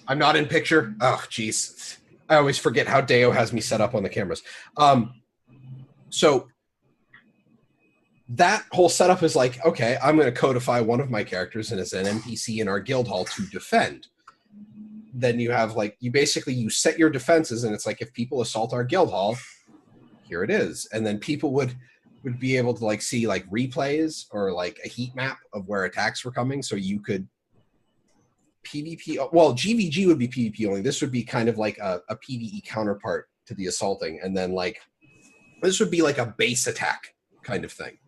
I'm not in picture. Oh, geez. I always forget how Deo has me set up on the cameras. So that whole setup is like, okay, I'm going to codify one of my characters and as an NPC in our guild hall to defend. Then you have like, you set your defenses, and it's like, if people assault our guild hall, here it is. And then people would be able to like see like replays or like a heat map of where attacks were coming. So you could PvP, well, GVG would be PvP only. This would be kind of like a PvE counterpart to the assaulting. And then like, this would be like a base attack kind of thing.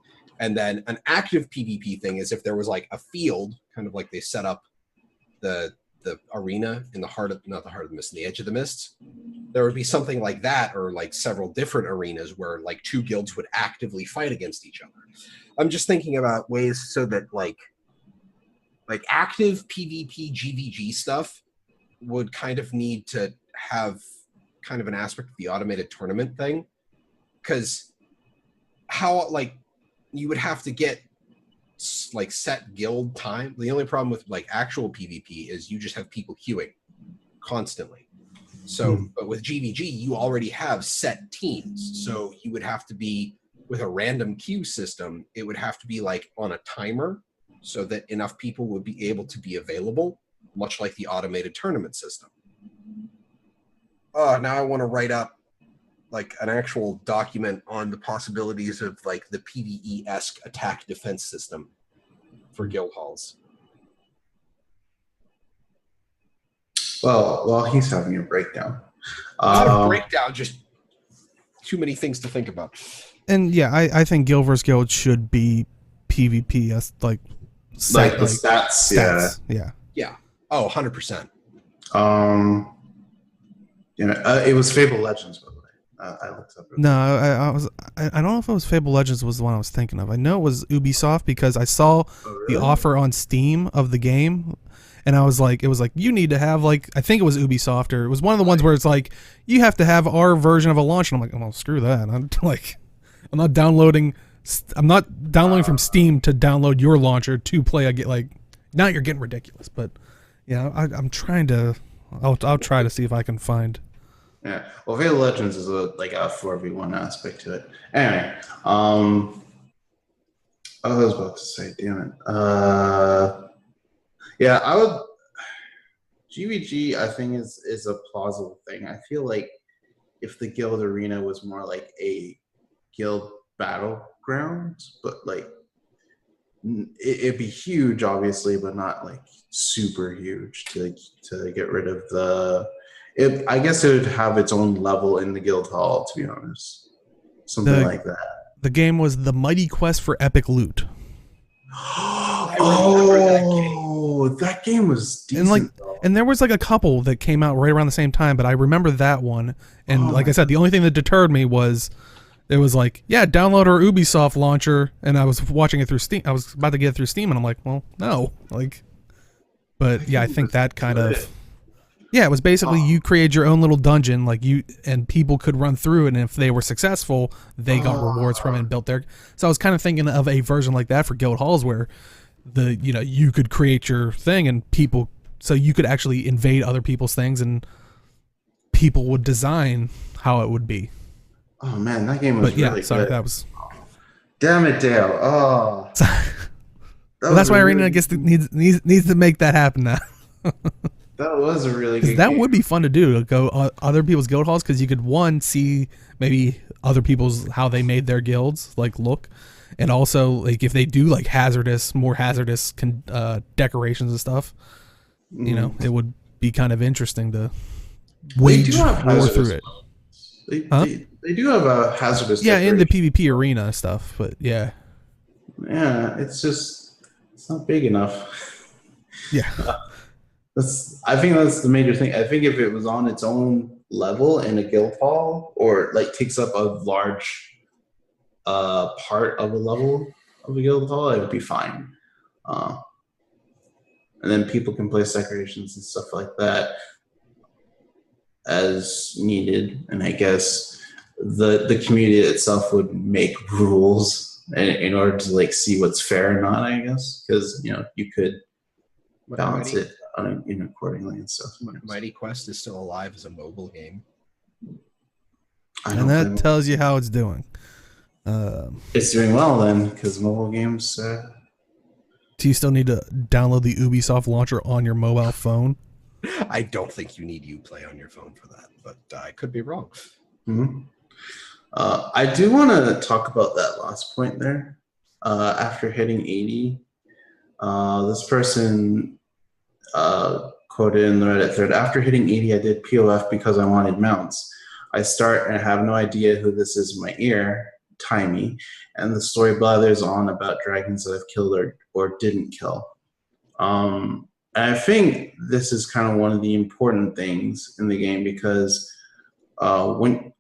And then an active PvP thing is if there was like a field, kind of like they set up the arena in the heart of, not the heart of the mist, in the edge of the mist. There would be something like that, or like several different arenas where like 2 guilds would actively fight against each other. I'm just thinking about ways so that like active PvP GVG stuff would kind of need to have kind of an aspect of the automated tournament thing. Because how, like, you would have to get like set guild time. The only problem with like actual PvP is you just have people queuing constantly. So, but with GVG, you already have set teams. So you would have to be, with a random queue system, it would have to be like on a timer. so that enough people would be able to be available, much like the automated tournament system. Oh, now I want to write up like an actual document on the possibilities of like the PvE-esque attack defense system for guild halls. Well, while he's having a breakdown. Not a breakdown, just too many things to think about. And yeah, I think guild versus guild should be PvP as like Like the stats. Yeah. Yeah. Oh, 100%. It was Fable Legends, by the way. I looked up. No, I don't know if it was Fable Legends was the one I was thinking of. I know it was Ubisoft because I saw the offer on Steam of the game, and I was like, it was like you need to have like I think it was Ubisoft or it was one of the ones where it's like you have to have our version of a launch, and I'm like, well, screw that. I'm not downloading from Steam to download your launcher to play. I get like now you're getting ridiculous, but yeah, I'm trying to. I'll try to see if I can find. Yeah, well, Fable Legends is like a 4v1 aspect to it. Anyway, I was about to say, damn it. Yeah, I would. GVG, I think is a plausible thing. I feel like if the guild arena was more like a guild battleground, but like it'd be huge, obviously, but not like super huge to get rid of the. I guess it would have its own level in the guild hall, to be honest. Something like that. The game was The Mighty Quest for Epic Loot. That game was decent. And there was like a couple that came out right around the same time, but I remember that one. And like I said, the only thing that deterred me was it was like, yeah, download our Ubisoft launcher, and I was watching it through Steam. I was about to get it through Steam, and I'm like, well, no, but yeah, I think that kind of. Yeah, it was basically you create your own little dungeon, like and people could run through it, and if they were successful, they got rewards from it and built their. So I was kind of thinking of a version like that for guild halls, where you could create your thing and people, so you could actually invade other people's things, and people would design how it would be. Oh man, that game was really good. That was. Damn it, Dale! Oh. Well, that's why Arena, I guess, needs to make that happen now. That was a really good that game. would be fun to do, to go other people's guild halls, because you could see maybe other people's how they made their guilds look, and also like if they do like more hazardous decorations and stuff, it would be kind of interesting to wage war through it. They do have a hazardous. Yeah, in the PvP arena stuff, but yeah, it's not big enough. Yeah. I think that's the major thing. I think if it was on its own level in a guild hall, or like takes up a large part of a level of a guild hall, it would be fine. And then people can place decorations and stuff like that as needed. And I guess the community itself would make rules in order to like see what's fair or not, I guess, because you could balance it accordingly and stuff. Mighty Quest is still alive as a mobile game. And that tells you how it's doing. It's doing well then, because mobile games. Do you still need to download the Ubisoft launcher on your mobile phone? I don't think you need Uplay on your phone for that, but I could be wrong. Mm-hmm. I do want to talk about that last point there. After hitting 80, this person quoted in the Reddit thread, after hitting 80, I did POF because I wanted mounts. I start and I have no idea who this is in my ear, Timey, and the story blathers on about dragons that I've killed or didn't kill. And I think this is kind of one of the important things in the game, because when,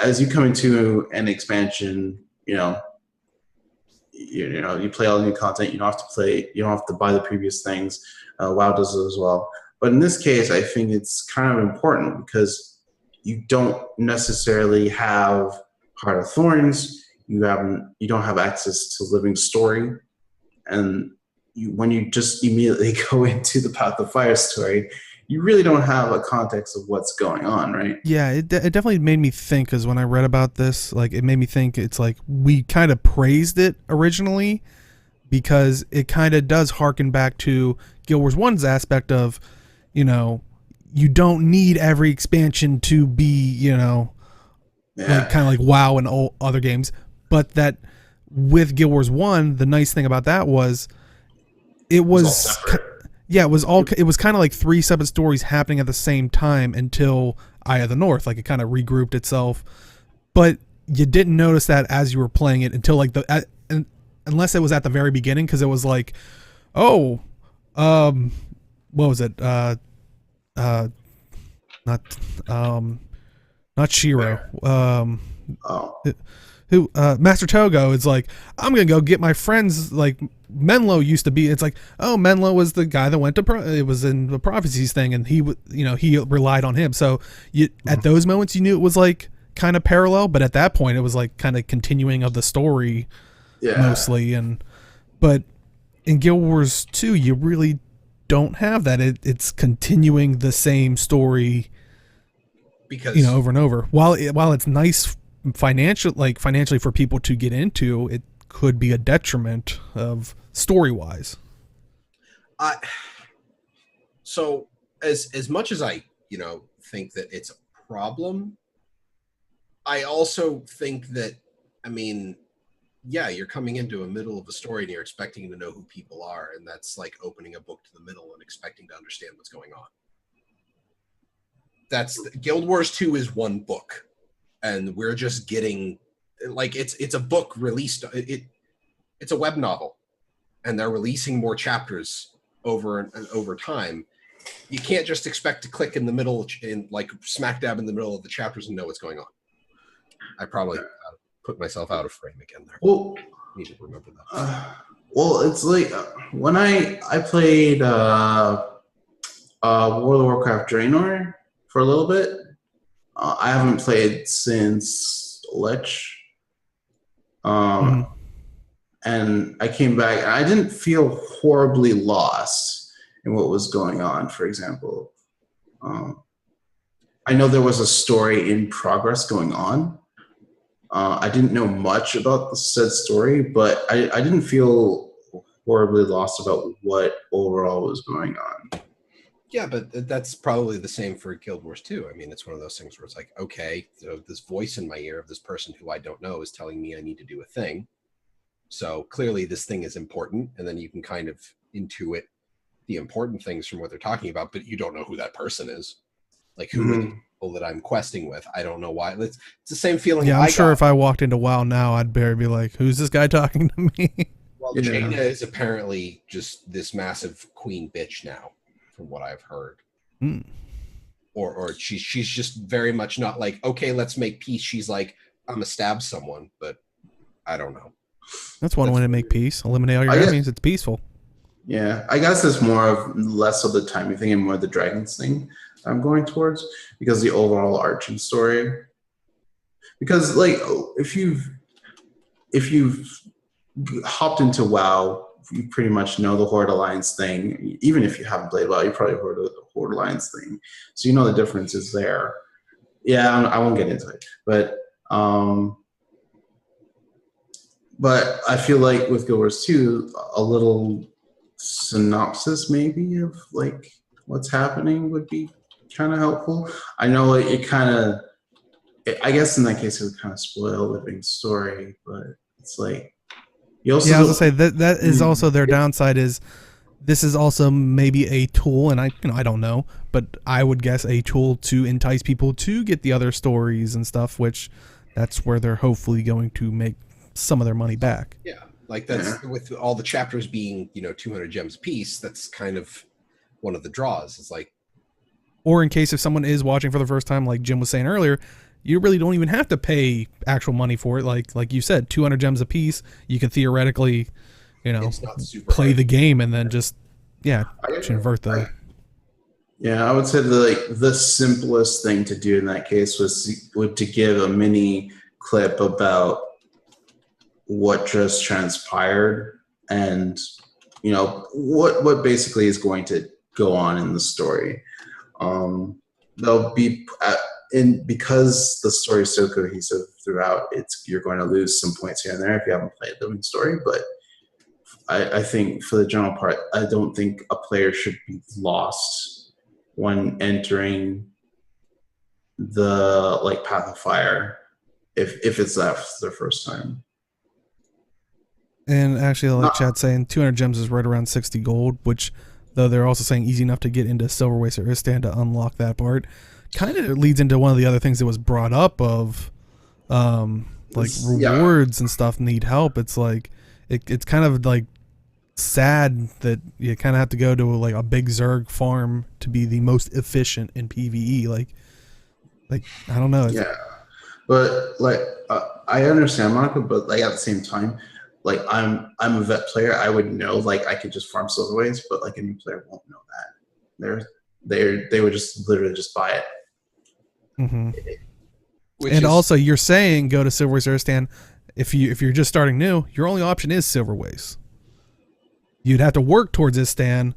as you come into an expansion, you play all the new content. You don't have to buy the previous things. WoW does it as well. But in this case, I think it's kind of important because you don't necessarily have Heart of Thorns. You don't have access to Living Story, and when you just immediately go into the Path of Fire story, you really don't have a context of what's going on, right? Yeah, it definitely made me think, because when I read about this, it made me think it's like we kind of praised it originally, because it kind of does harken back to Guild Wars 1's aspect of, you know, you don't need every expansion to be, you know, like kind of like WoW and all other games, but that with Guild Wars 1, the nice thing about that was it It's all was separate. yeah, it was kind of like 3 separate stories happening at the same time until Eye of the North, like it kind of regrouped itself. But you didn't notice that as you were playing it until like unless it was at the very beginning, because it was like, oh, what was it? Not not Shiro. Oh, Who Master Togo is like, I'm gonna go get my friends. Like Menlo used to be. It's like, oh, Menlo was the guy that went to it was in the prophecies thing, and he he relied on him. So at those moments you knew it was like kind of parallel, but at that point it was like kind of continuing of the story mostly. But in Guild Wars 2 you really don't have that. It's continuing the same story because over and over. While it's nice financially for people to get into, it could be a detriment of story wise. So as much as I think that it's a problem, I also think that, I mean, yeah, you're coming into a middle of a story and you're expecting to know who people are, and that's like opening a book to the middle and expecting to understand what's going on. Guild Wars 2 is one book, and we're just getting like it's a book released. It's a web novel, and they're releasing more chapters over time. You can't just expect to click in the middle, in like smack dab in the middle of the chapters, and know what's going on. I probably put myself out of frame again there. Well, I need to remember that. Well, it's like when I played World of Warcraft Draenor for a little bit. I haven't played since Lich. And I came back and I didn't feel horribly lost in what was going on. For example, I know there was a story in progress going on. I didn't know much about the said story, but I didn't feel horribly lost about what overall was going on. Yeah, but that's probably the same for Guild Wars 2. I mean, it's one of those things where it's like, okay, so this voice in my ear of this person who I don't know is telling me I need to do a thing. So clearly this thing is important, and then you can kind of intuit the important things from what they're talking about, but you don't know who that person is. Like, who are the people that I'm questing with? I don't know why. It's the same feeling. Yeah, I'm sure if I walked into WoW now, I'd barely be like, who's this guy talking to me? Well, Jaina is apparently just this massive queen bitch now, from what I've heard. Or she's just very much not like, okay, let's make peace. She's like, I'm gonna stab someone, but I don't know. That's one way to make peace. Eliminate all your enemies. It's peaceful. Yeah, I guess it's less of the timing thing and more the dragons thing I'm going towards, because the overall arching story. Because like if you've hopped into WoW, you pretty much know the Horde Alliance thing. Even if you haven't played WoW, you probably heard of the Horde Alliance thing, so you know the difference is there. Yeah, I won't get into it, but I feel like with Guild Wars 2, a little synopsis maybe of like what's happening would be kind of helpful. I know it kind of, I guess in that case it would kind of spoil the big story, but it's like you also. Yeah, I was gonna say that is also their downside. Is this is also maybe a tool, and I don't know, but I would guess a tool to entice people to get the other stories and stuff, which that's where they're hopefully going to make some of their money back. Yeah, like that's with all the chapters being 200 gems a piece. That's kind of one of the draws. It's like, or in case if someone is watching for the first time, like Jim was saying earlier, you really don't even have to pay actual money for it. Like you said, 200 gems a piece. You can theoretically, play the game and then just convert the. Yeah, I would say the simplest thing to do in that case would to give a mini clip about what just transpired and what basically is going to go on in the story. They'll be because the story is so cohesive throughout. You're going to lose some points here and there if you haven't played the main story, but I think for the general part, I don't think a player should be lost when entering the like Path of Fire if it's their first time. And actually, like Not, Chad saying, 200 gems is right around 60 gold, which, though they're also saying easy enough to get into Silver Waste or Istan to unlock that part, kind of leads into one of the other things that was brought up of, like rewards and stuff need help. It's like, it's kind of like sad that you kind of have to go to like a big Zerg farm to be the most efficient in PvE. Like I don't know. Yeah, but like I understand, Monica, but like at the same time, like I'm a vet player. I would know like I could just farm silverways, but like a new player won't know that. They would just literally just buy it. Mm-hmm. And also, you're saying go to Silver Waste or Istan. If you're just starting new, your only option is Silver Waste. You'd have to work towards Istan,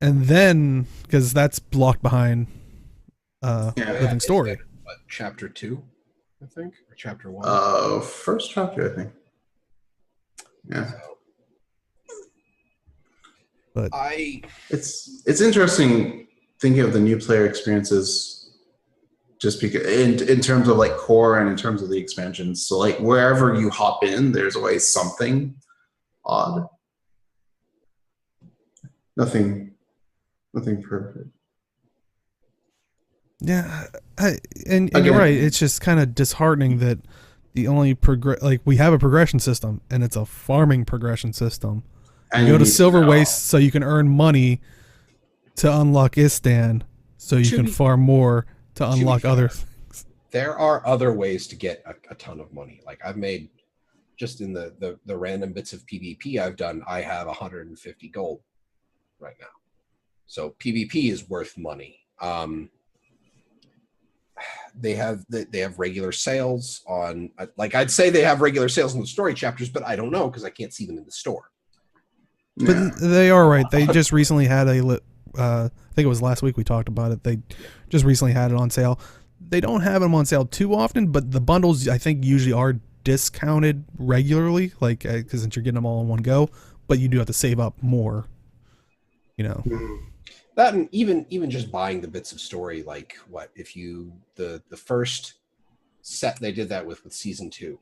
and then because that's blocked behind Living Story. What, chapter 2, I think, or chapter 1? First chapter, I think. Yeah. But it's interesting thinking of the new player experiences, just because in terms of like core and in terms of the expansions. So like wherever you hop in, there's always something odd. Nothing perfect. Yeah, and you're right. It's just kind of disheartening that the only we have a progression system, and it's a farming progression system. And you go to Silver Waste so you can earn money to unlock Istan, so you can farm more to unlock other things. There are other ways to get a ton of money. Like I've made just in the random bits of PvP I've done, I have 150 gold right now. So PvP is worth money. They have regular sales on, like I'd say they have regular sales in the story chapters, but I don't know because I can't see them in the store. But they are right. They just recently had I think it was last week we talked about it. They just recently had it on sale. They don't have them on sale too often, but the bundles I think usually are discounted regularly, like because since you're getting them all in one go, but you do have to save up more. You know. That and even just buying the bits of story, like what if you the first set they did that with season 2,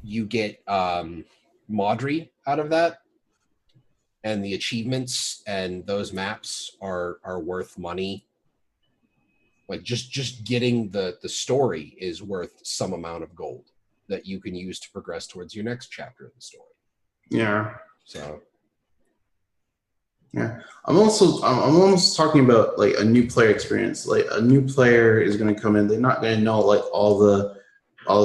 you get Maudry out of that, and the achievements and those maps are worth money. Like just getting the story is worth some amount of gold that you can use to progress towards your next chapter of the story. Yeah. So. Yeah, I'm almost talking about like a new player experience. Like a new player is going to come in, they're not going to know like all the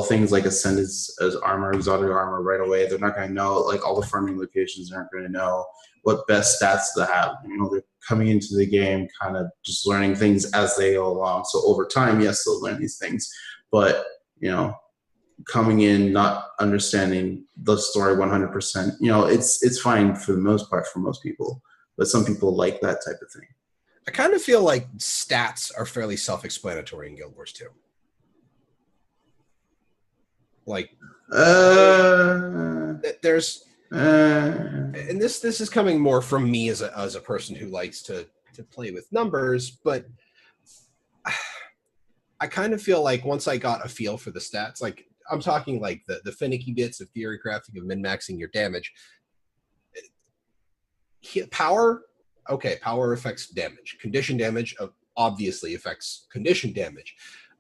things like ascend as armor, exotic armor right away. They're not going to know like all the farming locations. They're not going to know what best stats to have. You know, they're coming into the game kind of just learning things as they go along. So over time, yes, they'll learn these things, but you know, coming in not understanding the story 100%, you know, it's fine for the most part for most people. But some people like that type of thing. I kind of feel like stats are fairly self-explanatory in Guild Wars 2. Like, there's, and this is coming more from me as a person who likes to play with numbers, but I kind of feel like once I got a feel for the stats, like I'm talking like the finicky bits of theory crafting of min-maxing your damage. Power, okay, power affects damage. Condition damage obviously affects condition damage.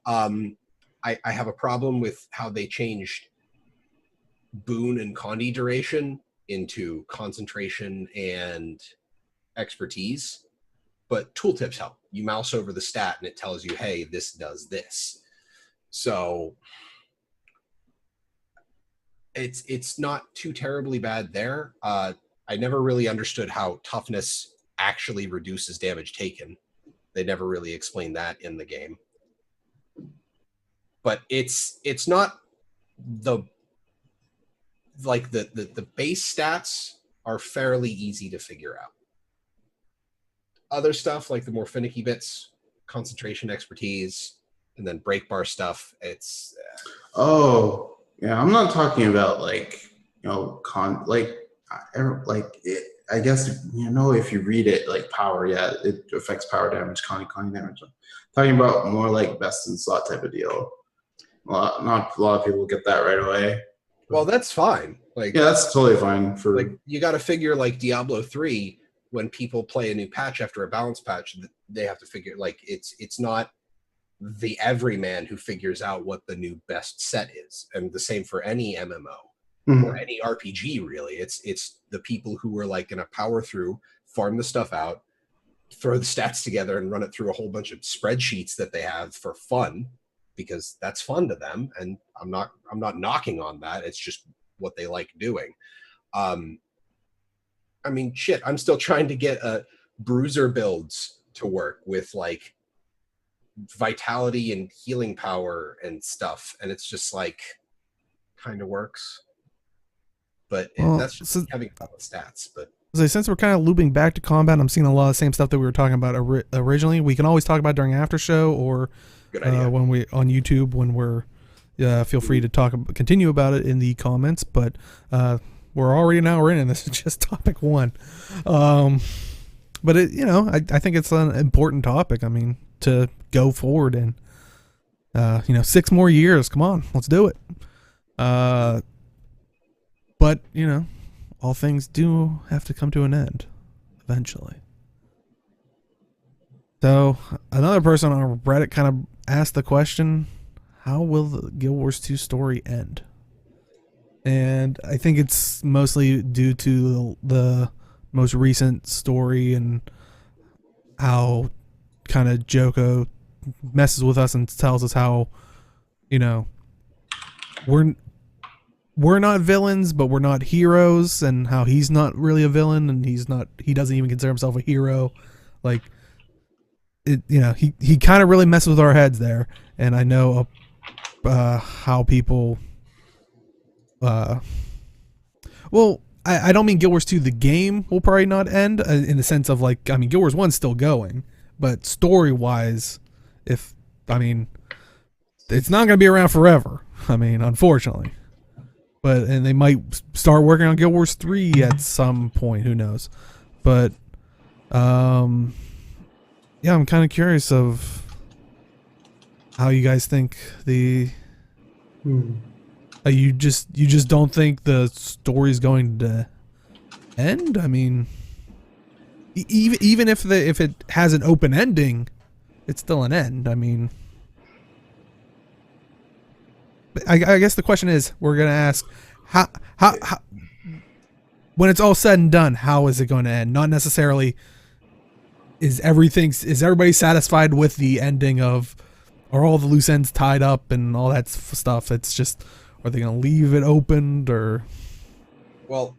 I have a problem with how they changed boon and condi duration into concentration and expertise, but tooltips help. You mouse over the stat and it tells you, hey, this does this. So it's not too terribly bad there. I never really understood how toughness actually reduces damage taken. They never really explained that in the game. But it's not the base stats are fairly easy to figure out. Other stuff like the more finicky bits, concentration, expertise, and then break bar stuff, it's oh, yeah, I'm not talking about like, you know, I guess, if you read it like power, yeah, it affects power damage, calling damage. I'm talking about more like best in slot type of deal. Not a lot of people get that right away. Well, that's fine. Like, yeah, that's totally fine for. Like, you got to figure, like Diablo 3, when people play a new patch after a balance patch, they have to figure, like, it's not the everyman who figures out what the new best set is, and the same for any MMO or any RPG. Really, it's the people who are like going to power through, farm the stuff out, throw the stats together, and run it through a whole bunch of spreadsheets that they have for fun, because that's fun to them. And I'm not knocking on that. It's just what they like doing. I mean, shit, I'm still trying to get bruiser builds to work with, like, vitality and healing power and stuff, and it's just like kind of works, but that's just having fun with stats. But since we're kind of looping back to combat, I'm seeing a lot of the same stuff that we were talking about originally. We can always talk about during after show, or when we on YouTube when we're feel free to continue about it in the comments. But we're already an hour in, and this is just topic one. But I think it's an important topic. I mean, to go forward and 6 more years. Come on, let's do it. But all things do have to come to an end eventually. So another person on Reddit kind of asked the question, how will the Guild Wars 2 story end? And I think it's mostly due to the most recent story and how kind of Joko messes with us and tells us how, we're not villains, but we're not heroes, and how he's not really a villain, and he doesn't even consider himself a hero. Like, he kind of really messes with our heads there. And I know how people, I don't mean Guild Wars 2, the game will probably not end in the sense of, like, Guild Wars 1's still going, but story-wise, it's not going to be around forever. Unfortunately. And they might start working on Guild Wars 3 at some point, who knows. But, I'm kind of curious of how you guys think you just don't think the story's going to end? Even if it has an open ending, it's still an end. I guess the question is, we're gonna ask how when it's all said and done, how is it going to end? Not necessarily is everybody satisfied with the ending of, are all the loose ends tied up and all that stuff? It's just, are they gonna leave it opened, or? Well,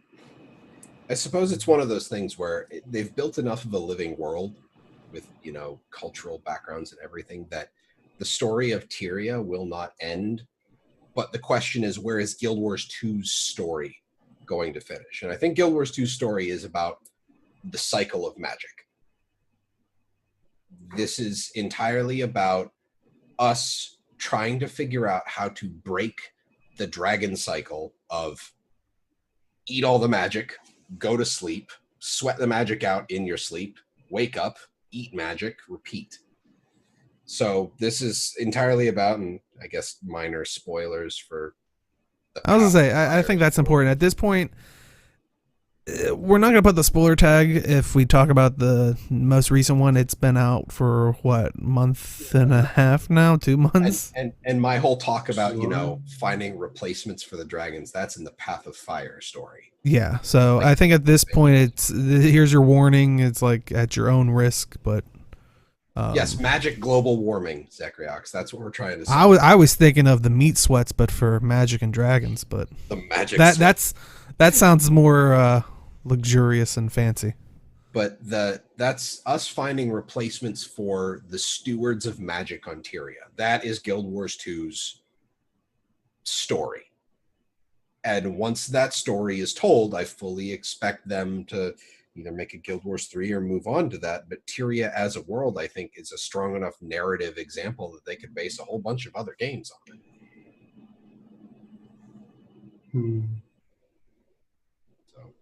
I suppose it's one of those things where they've built enough of a living world with, cultural backgrounds and everything, that the story of Tyria will not end. But the question is, where is Guild Wars 2's story going to finish? And I think Guild Wars 2's story is about the cycle of magic. This is entirely about us trying to figure out how to break the dragon cycle of eat all the magic, go to sleep, sweat the magic out in your sleep, wake up, eat magic, repeat. So this is entirely about, and I guess minor spoilers for. I was gonna say, I think that's important at this point. We're not gonna put the spoiler tag if we talk about the most recent one. It's been out for what, month and a half now, 2 months. And my whole talk about finding replacements for the dragons, that's in the Path of Fire story. Yeah, so I think at this point, here's your warning. It's like at your own risk, but. Yes, magic global warming, Zacharias. That's what we're trying to say. I was thinking of the meat sweats, but for magic and dragons. But the magic that sounds more luxurious and fancy. But that's us finding replacements for the stewards of magic on Tyria. That is Guild Wars 2's story. And once that story is told, I fully expect them to either make a Guild Wars 3 or move on to that. But Tyria as a world, I think, is a strong enough narrative example that they could base a whole bunch of other games on it. So,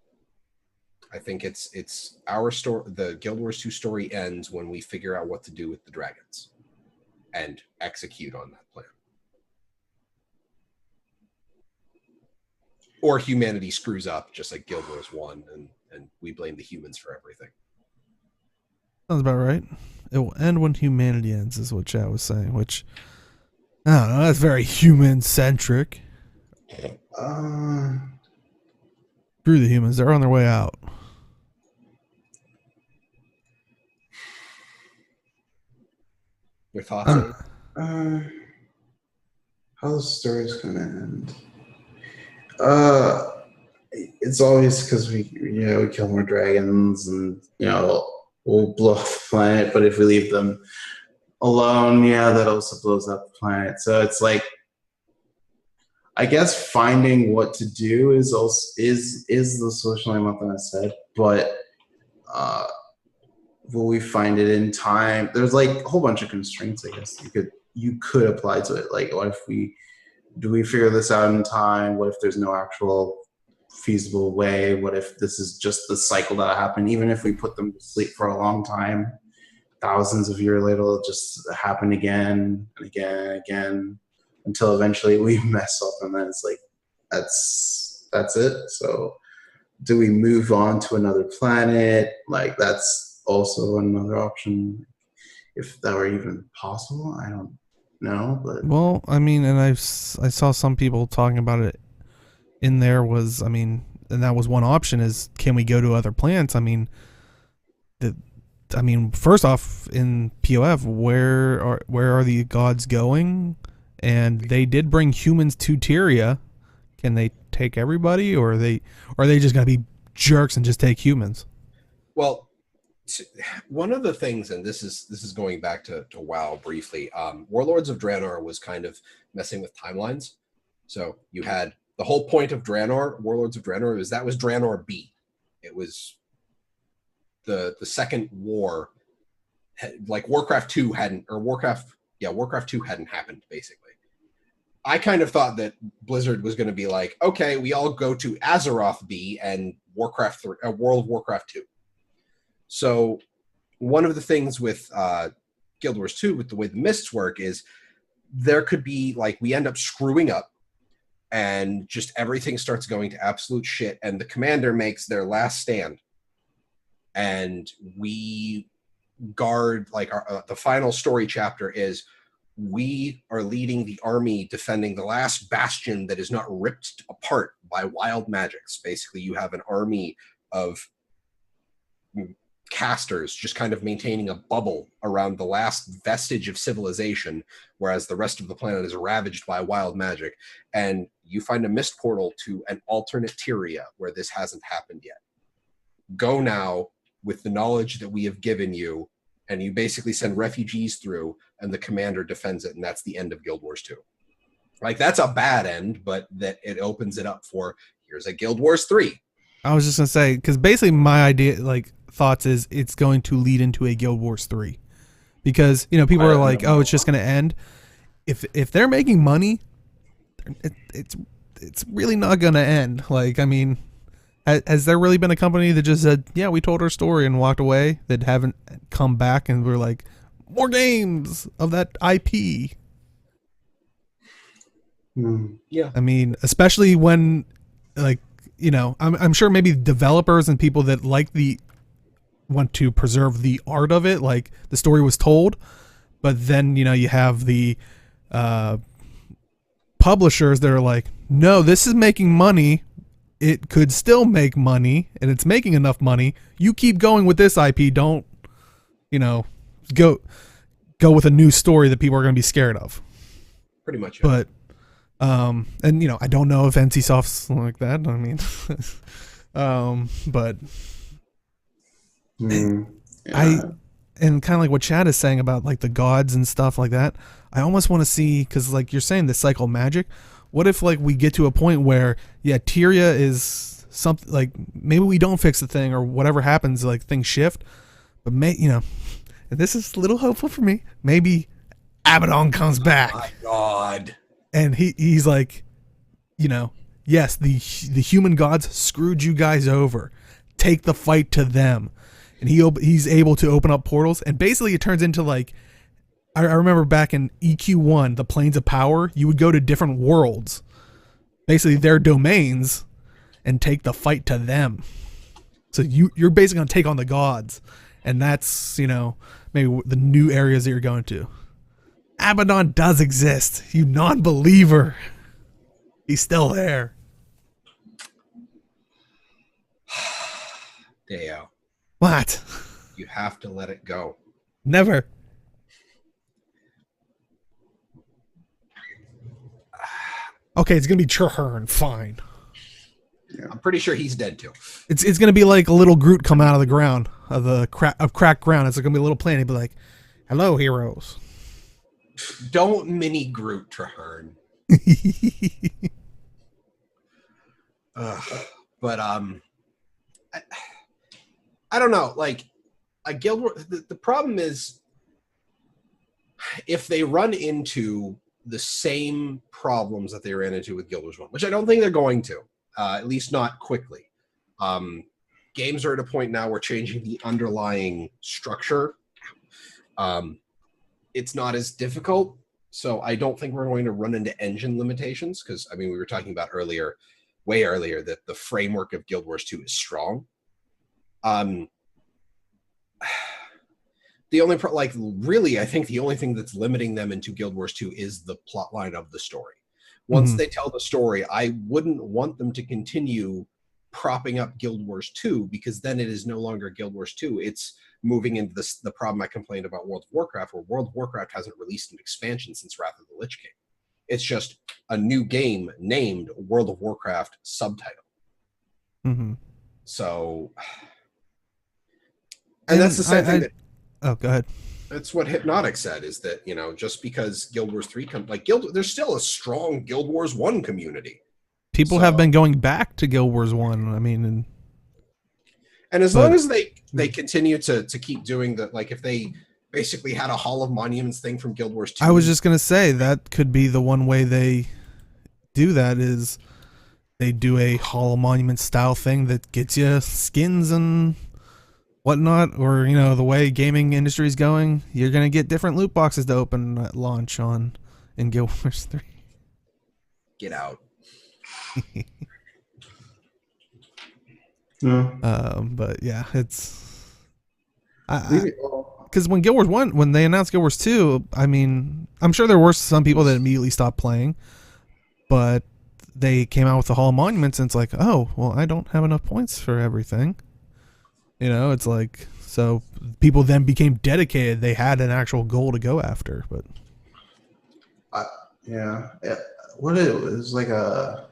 I think it's our story. The Guild Wars 2 story ends when we figure out what to do with the dragons and execute on that plan. Or humanity screws up, just like Guild Wars 1, and we blame the humans for everything. Sounds about right. It will end when humanity ends, is what Chad was saying, which, I don't know, that's very human-centric. Screw the humans. They're on their way out. Your thoughts? How the story's gonna end? It's always because we kill more dragons and we'll blow up the planet. But if we leave them alone, that also blows up the planet. So it's like, I guess finding what to do is the solution I'm gonna said, but will we find it in time? There's like a whole bunch of constraints, I guess you could apply to it. Like, what if do we figure this out in time? What if there's no actual feasible way? What if this is just the cycle that happened? Even if we put them to sleep for a long time, thousands of years later, it'll just happen again and again and again until eventually we mess up, and then it's like, that's it. So do we move on to another planet? Like, that's also another option, if that were even possible. I don't know, but Well, I mean, and I saw some people talking about it in there was, I mean, and that was one option, is can we go to other planets? I mean, first off, in POF, where are the gods going? And they did bring humans to Tyria. Can they take everybody, or are they just gonna be jerks and just take humans? Well, one of the things, and this is going back to WoW briefly, Warlords of Draenor was kind of messing with timelines. So you had the whole point of Draenor, Warlords of Draenor, was Draenor B. It was the second war, like Warcraft 2 hadn't happened, basically. I kind of thought that Blizzard was going to be like, okay, we all go to Azeroth B and World of Warcraft 2. So one of the things with Guild Wars 2, with the way the mists work, is there could be, like, we end up screwing up and just everything starts going to absolute shit, and the commander makes their last stand. And we guard, like, the final story chapter is we are leading the army defending the last bastion that is not ripped apart by wild magics. Basically, you have an army of casters just kind of maintaining a bubble around the last vestige of civilization, whereas the rest of the planet is ravaged by wild magic. And you find a mist portal to an alternate Tyria where this hasn't happened yet. Go now with the knowledge that we have given you, and you basically send refugees through, and the commander defends it, and that's the end of Guild Wars 2. Like, that's a bad end, but that it opens it up for, here's a Guild Wars 3. I was just gonna say, because basically my idea, like, thoughts is it's going to lead into a Guild Wars 3, because people are like, oh, it's just gonna end. If they're making money, it's really not gonna end. Like, I mean, has there really been a company that just said, yeah, we told our story and walked away, that haven't come back and we're like, more games of that IP? Yeah. I mean, especially when, like, I'm sure maybe developers and people that want to preserve the art of it, like the story was told, but then you have the publishers that are like, no, this is making money, it could still make money, and it's making enough money, you keep going with this IP, don't go with a new story that people are going to be scared of. Pretty much. But and I don't know if NCSoft's like that. I mean, but and kind of like what Chad is saying about, like, the gods and stuff like that, I almost want to see, because, like, you're saying the cycle magic, what if, like, we get to a point where, yeah, Tyria is something, like, maybe we don't fix the thing, or whatever happens, like, things shift, but and this is a little hopeful for me, maybe Abaddon comes back. Oh my God. And he's like, yes, the human gods screwed you guys over. take the fight to them. And he's able to open up portals, and basically it turns into like, I remember back in EQ1, the Planes of Power, you would go to different worlds, basically their domains, and take the fight to them. So you're basically going to take on the gods, and that's, maybe the new areas that you're going to. Abaddon does exist, you non-believer. He's still there. Deo. What? You have to let it go. Never. Okay, it's gonna be Traherne. Fine. I'm pretty sure he's dead too. It's gonna be like a little Groot come out of the ground of cracked ground. It's gonna be a little planet. He'll be like, "Hello, heroes." Don't mini Groot Traherne. But I don't know. Like a Guild Wars, the problem is if they run into the same problems that they ran into with Guild Wars 1, which I don't think they're going to, at least not quickly. Games are at a point now where changing the underlying structure, it's not as difficult. So I don't think we're going to run into engine limitations because, we were talking about way earlier, that the framework of Guild Wars 2 is strong. The only really, I think the only thing that's limiting them into Guild Wars 2 is the plot line of the story. Once they tell the story, I wouldn't want them to continue propping up Guild Wars 2 because then it is no longer Guild Wars 2. It's moving into the problem I complained about World of Warcraft, where World of Warcraft hasn't released an expansion since Wrath of the Lich King. It's just a new game named World of Warcraft subtitle. Mm-hmm. So, and that's the same thing that. Oh, go ahead. That's what Hypnotic said, is that, just because Guild Wars 3 there's still a strong Guild Wars 1 community. People have been going back to Guild Wars 1. And as long as they continue to keep doing that, like if they basically had a Hall of Monuments thing from Guild Wars 2. I was just going to say that could be the one way they do that, is they do a Hall of Monuments style thing that gets you skins and whatnot, or the way gaming industry is going, you're gonna get different loot boxes to open at launch in Guild Wars 3. Get out. But yeah, it's because when Guild Wars 1, when they announced Guild Wars 2, I'm sure there were some people that immediately stopped playing, but they came out with the Hall of Monuments, and it's like, oh well, I don't have enough points for everything. It's like, so people then became dedicated. They had an actual goal to go after, but what it was like a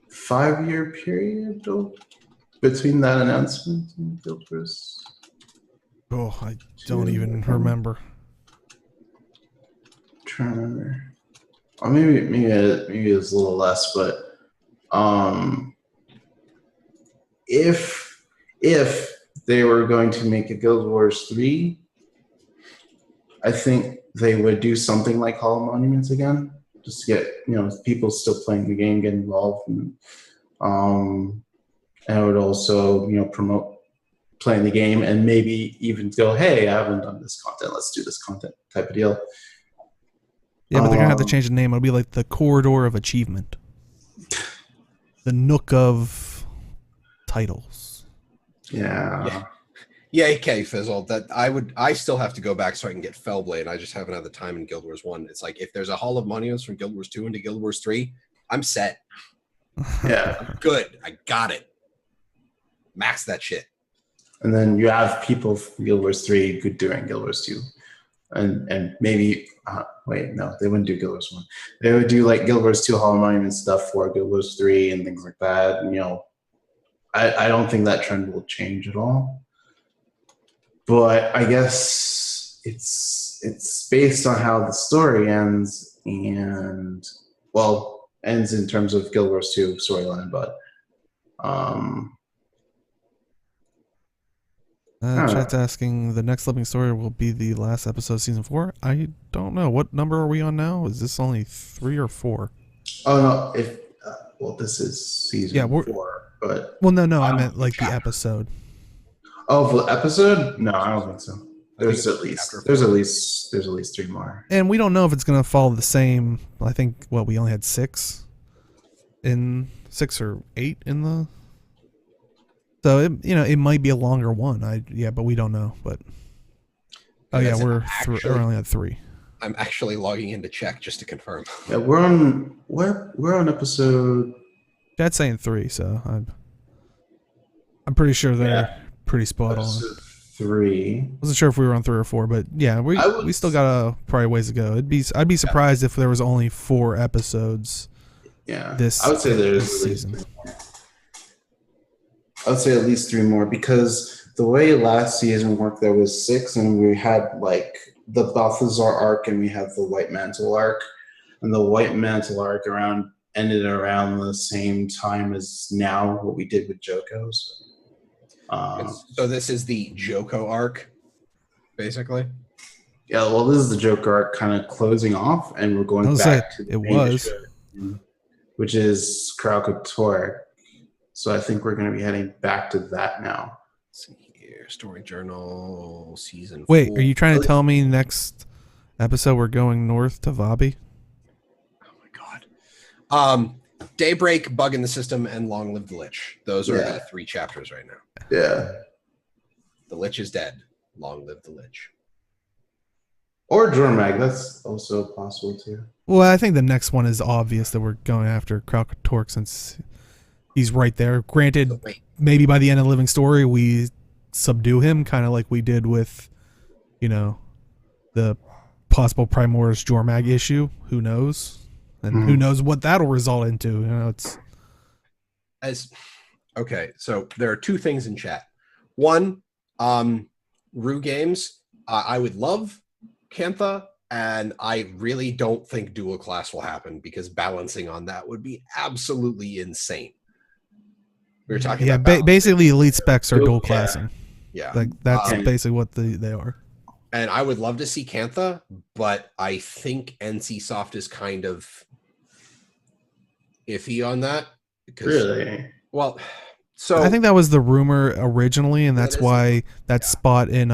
5-year period between that announcement and Guild Wars. Oh, I don't even remember. I'm trying to remember. Or maybe it was a little less, but if they were going to make a Guild Wars 3, I think they would do something like Hall of Monuments again, just to get people still playing the game, get involved, and it would also promote playing the game, and maybe even go, hey, I haven't done this content, let's do this content type of deal. Yeah, but they're gonna have to change the name. It'll be like the Corridor of Achievement, the Nook of Titles. Yeah. Okay, Fizzle. That I still have to go back so I can get Fellblade. I just haven't had the time in Guild Wars 1. It's like if there's a Hall of Monuments from Guild Wars 2 into Guild Wars 3, I'm set. Yeah. I'm good. I got it. Max that shit. And then you have people from Guild Wars 3 doing Guild Wars 2. And maybe wait, no, they wouldn't do Guild Wars 1. They would do like Guild Wars 2 Hall of Monuments stuff for Guild Wars 3 and things like that. And I don't think that trend will change at all. But I guess it's based on how the story ends, and ends in terms of Guild Wars 2 storyline, but Chat's asking, the next living story will be the last episode of season 4. I don't know. What number are we on now? Is this only 3 or 4? Oh no, this is season 4, but no, I meant like the episode. Oh, for the episode? No, I don't think so. I think There's it's at least chapter there's four. at least there's at least 3 more. And we don't know if it's going to follow the same. I think we only had 6 or 8 in the. So it might be a longer one. But we don't know. But That's we're actually- only at 3. I'm actually logging in to check just to confirm. Yeah, we're on episode. Dad's saying 3, so I'm pretty sure they're pretty spot on. Episode 3. Wasn't sure if we were on 3 or 4, but yeah, we still got a probably ways to go. I'd be surprised if there was only 4 episodes. Yeah, This I would say there's this at least season. 3 more. I would say at least 3 more because the way last season worked, there was 6, and we had like the Balthazar arc and we have the White Mantle arc, and the White Mantle arc ended around the same time as now what we did with Joko's. So this is the Joko arc, basically. Yeah, well, this is the Joker arc kind of closing off, and we're going back to the main show, which is Kraukatork. So I think we're going to be heading back to that now. Let's see here, Story Journal season. Wait, 4. are you trying to tell me next episode we're going north to Vabi? Oh my god. Daybreak, Bug in the System, and Long Live the Lich. Those are the 3 chapters right now. Yeah. The Lich is dead. Long live the Lich. Or Jormag, that's also possible too. Well, I think the next one is obvious that we're going after Kraukatork since he's right there. Granted, So wait, maybe by the end of Living Story we subdue him, kind of like we did with, the possible Primordius Jormag issue. Who knows? And who knows what that'll result into? Okay, so there are 2 things in chat. One, Rue Games. I would love Kantha, and I really don't think dual class will happen because balancing on that would be absolutely insane. We were talking about basically elite specs are dual classing. Yeah, Like that's basically what they are. and I would love to see Kantha, but I think NC Soft is kind of iffy on that. Really? Well, so I think that was the rumor originally, and that's That is- why that spot in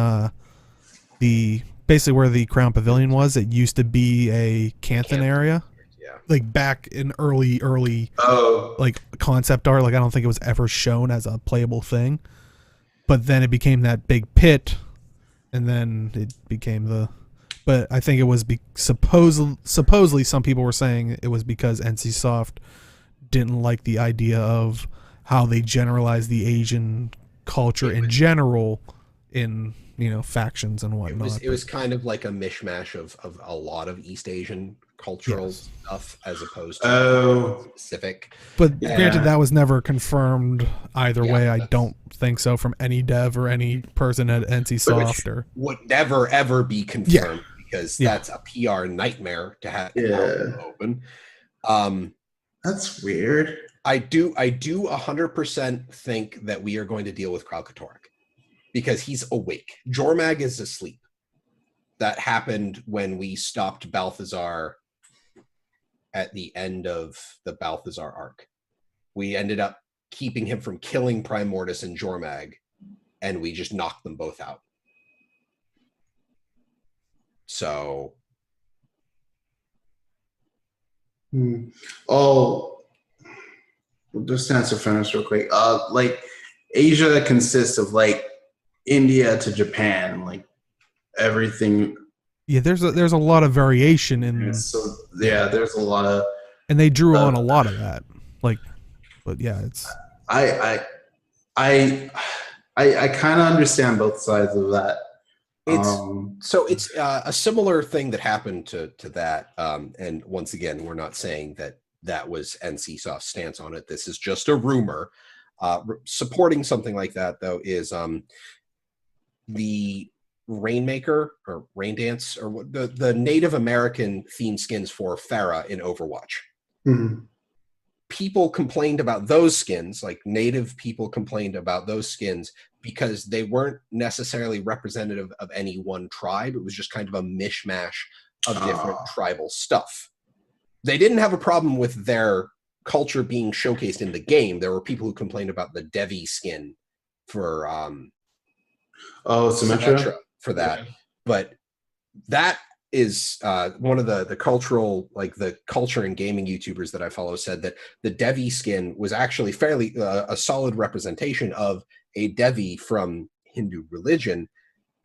the basically where the Crown Pavilion was, it used to be a Canthan area. yeah. Like back in early Oh. like concept art. Like I don't think it was ever shown as a playable thing. But then it became that big pit, and then it became but I think it was supposedly some people were saying it was because NC Soft didn't like the idea of how they generalize the Asian culture in general in factions and whatnot. It was kind of like a mishmash of a lot of East Asian cultural stuff as opposed to specific. But granted, that was never confirmed either way. I that's- don't think so from any dev or any person at NC Soft or Would never ever be confirmed because that's a PR nightmare to have open. That's weird. I do 100% think that we are going to deal with Kraukatork because he's awake. Jormag is asleep. That happened when we stopped Balthazar at the end of the Balthazar arc. We ended up keeping him from killing Primordius and Jormag, and we just knocked them both out. So Just to answer Fenris real quick. Like Asia consists of like India to Japan, like everything. yeah, there's a lot of variation in, So there's a lot of, and they drew on a lot of that. Like, but yeah, it's I kind of understand both sides of that. It's a similar thing that happened to that. And once again, we're not saying that was NC Soft's stance on it. This is just a rumor. Supporting something like that, though, is the Rainmaker or Rain Dance or the Native American theme skins for Farah in Overwatch. Mhm. People complained about those skins, like native people complained about those skins because they weren't necessarily representative of any one tribe. It was just kind of a mishmash of different tribal stuff. They didn't have a problem with their culture being showcased in the game. There were people who complained about the Devi skin for Oh, Symmetra. for that. Yeah. But that is one of the cultural, like the culture and gaming YouTubers that I follow said that the Devi skin was actually fairly a solid representation of a Devi from Hindu religion.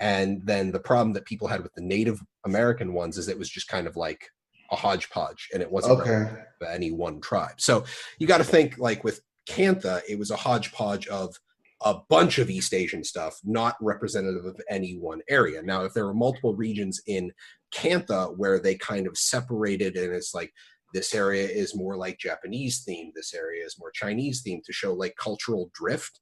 And then the problem that people had with the Native American ones is it was just kind of like a hodgepodge, and it wasn't Okay. any one tribe. So you got to think like with Cantha, it was a hodgepodge of a bunch of East Asian stuff, not representative of any one area. Now, if there were multiple regions in Cantha where they kind of separated, and it's like this area is more like Japanese themed, this area is more Chinese themed, to show like cultural drift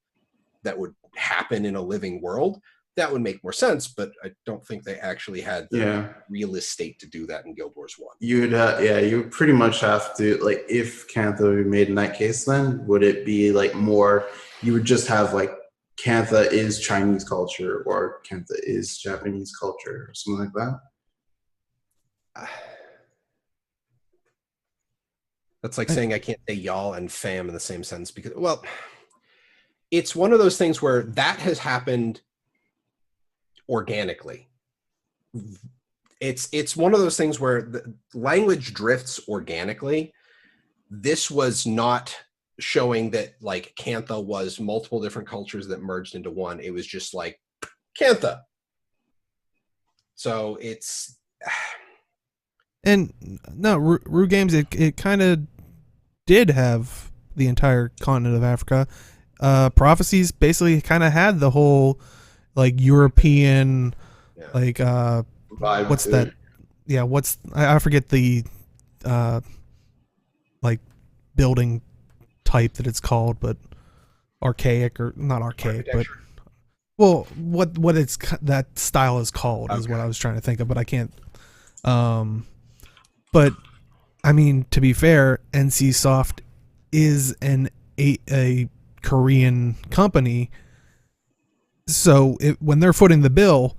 that would happen in a living world, that would make more sense. But I don't think they actually had the real estate to do that in Guild Wars 1. You would, you would pretty much have to, like, if Cantha would be made in that case, then would it be like more? You would just have like Cantha is Chinese culture or Cantha is Japanese culture or something like that. That's like saying I can't say y'all and fam in the same sentence because, well, it's one of those things where that has happened organically. It's one of those things where the language drifts organically. This was not showing that like Cantha was multiple different cultures that merged into one. It was just like Cantha. So it's And no, Rue Games, it kind of did have the entire continent of Africa. Prophecies basically kind of had the whole like European, like Vibe what's to that? it. Yeah, what's I forget the like building type that it's called, but archaic or not archaic, but well, what it's that style is called is what I was trying to think of, but I can't. But I mean, to be fair, NCSoft is a Korean company, so when they're footing the bill,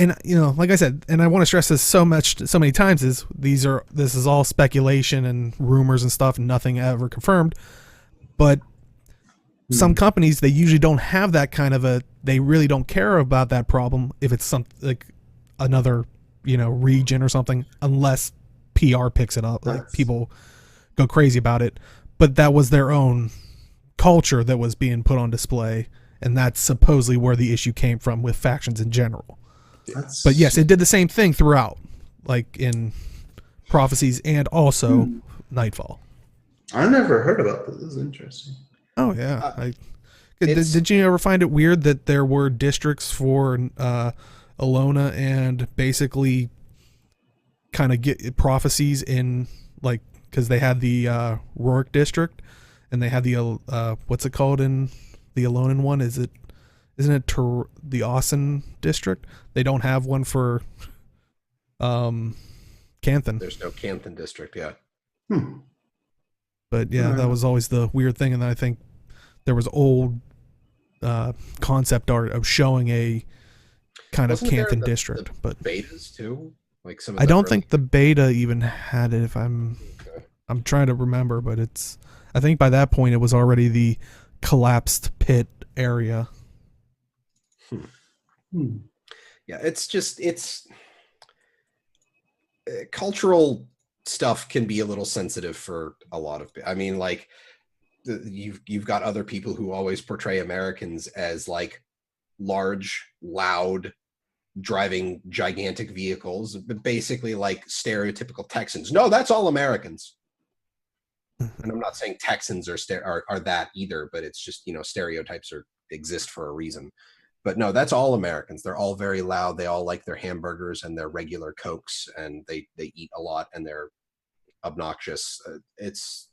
and you know, like I said, and I want to stress this so many times, is this is all speculation and rumors and stuff, and nothing ever confirmed. But some companies, they usually don't have that kind of they really don't care about that problem if it's something like another, you know, region or something, unless PR picks it up, like people go crazy about it. But that was their own culture that was being put on display, and that's supposedly where the issue came from with factions in general. But yes, it did the same thing throughout, like in Prophecies and also Nightfall. I never heard about this. This is interesting. Oh yeah. Did you ever find it weird that there were districts for Alona and basically kind of get Prophecies in, like, because they had the Rourke district and they had the what's it called in the Alolan one? Isn't it the Austin district? They don't have one for Canthan. There's no Canthan district, yeah. But yeah, that was always the weird thing. And then I think there was old concept art of showing a kind of Canthan district, but betas too, like some. I don't think the beta even had it. If I'm trying to remember, but I think by that point it was already the collapsed pit area. Yeah, it's cultural stuff can be a little sensitive for a lot of. I mean, like you've got other people who always portray Americans as like large, loud, driving gigantic vehicles, but basically like stereotypical Texans. No, that's all Americans. And I'm not saying Texans are that either, but it's just, you know, stereotypes exist for a reason. But no, that's all Americans. They're all very loud. They all like their hamburgers and their regular Cokes, and they eat a lot and they're obnoxious. It's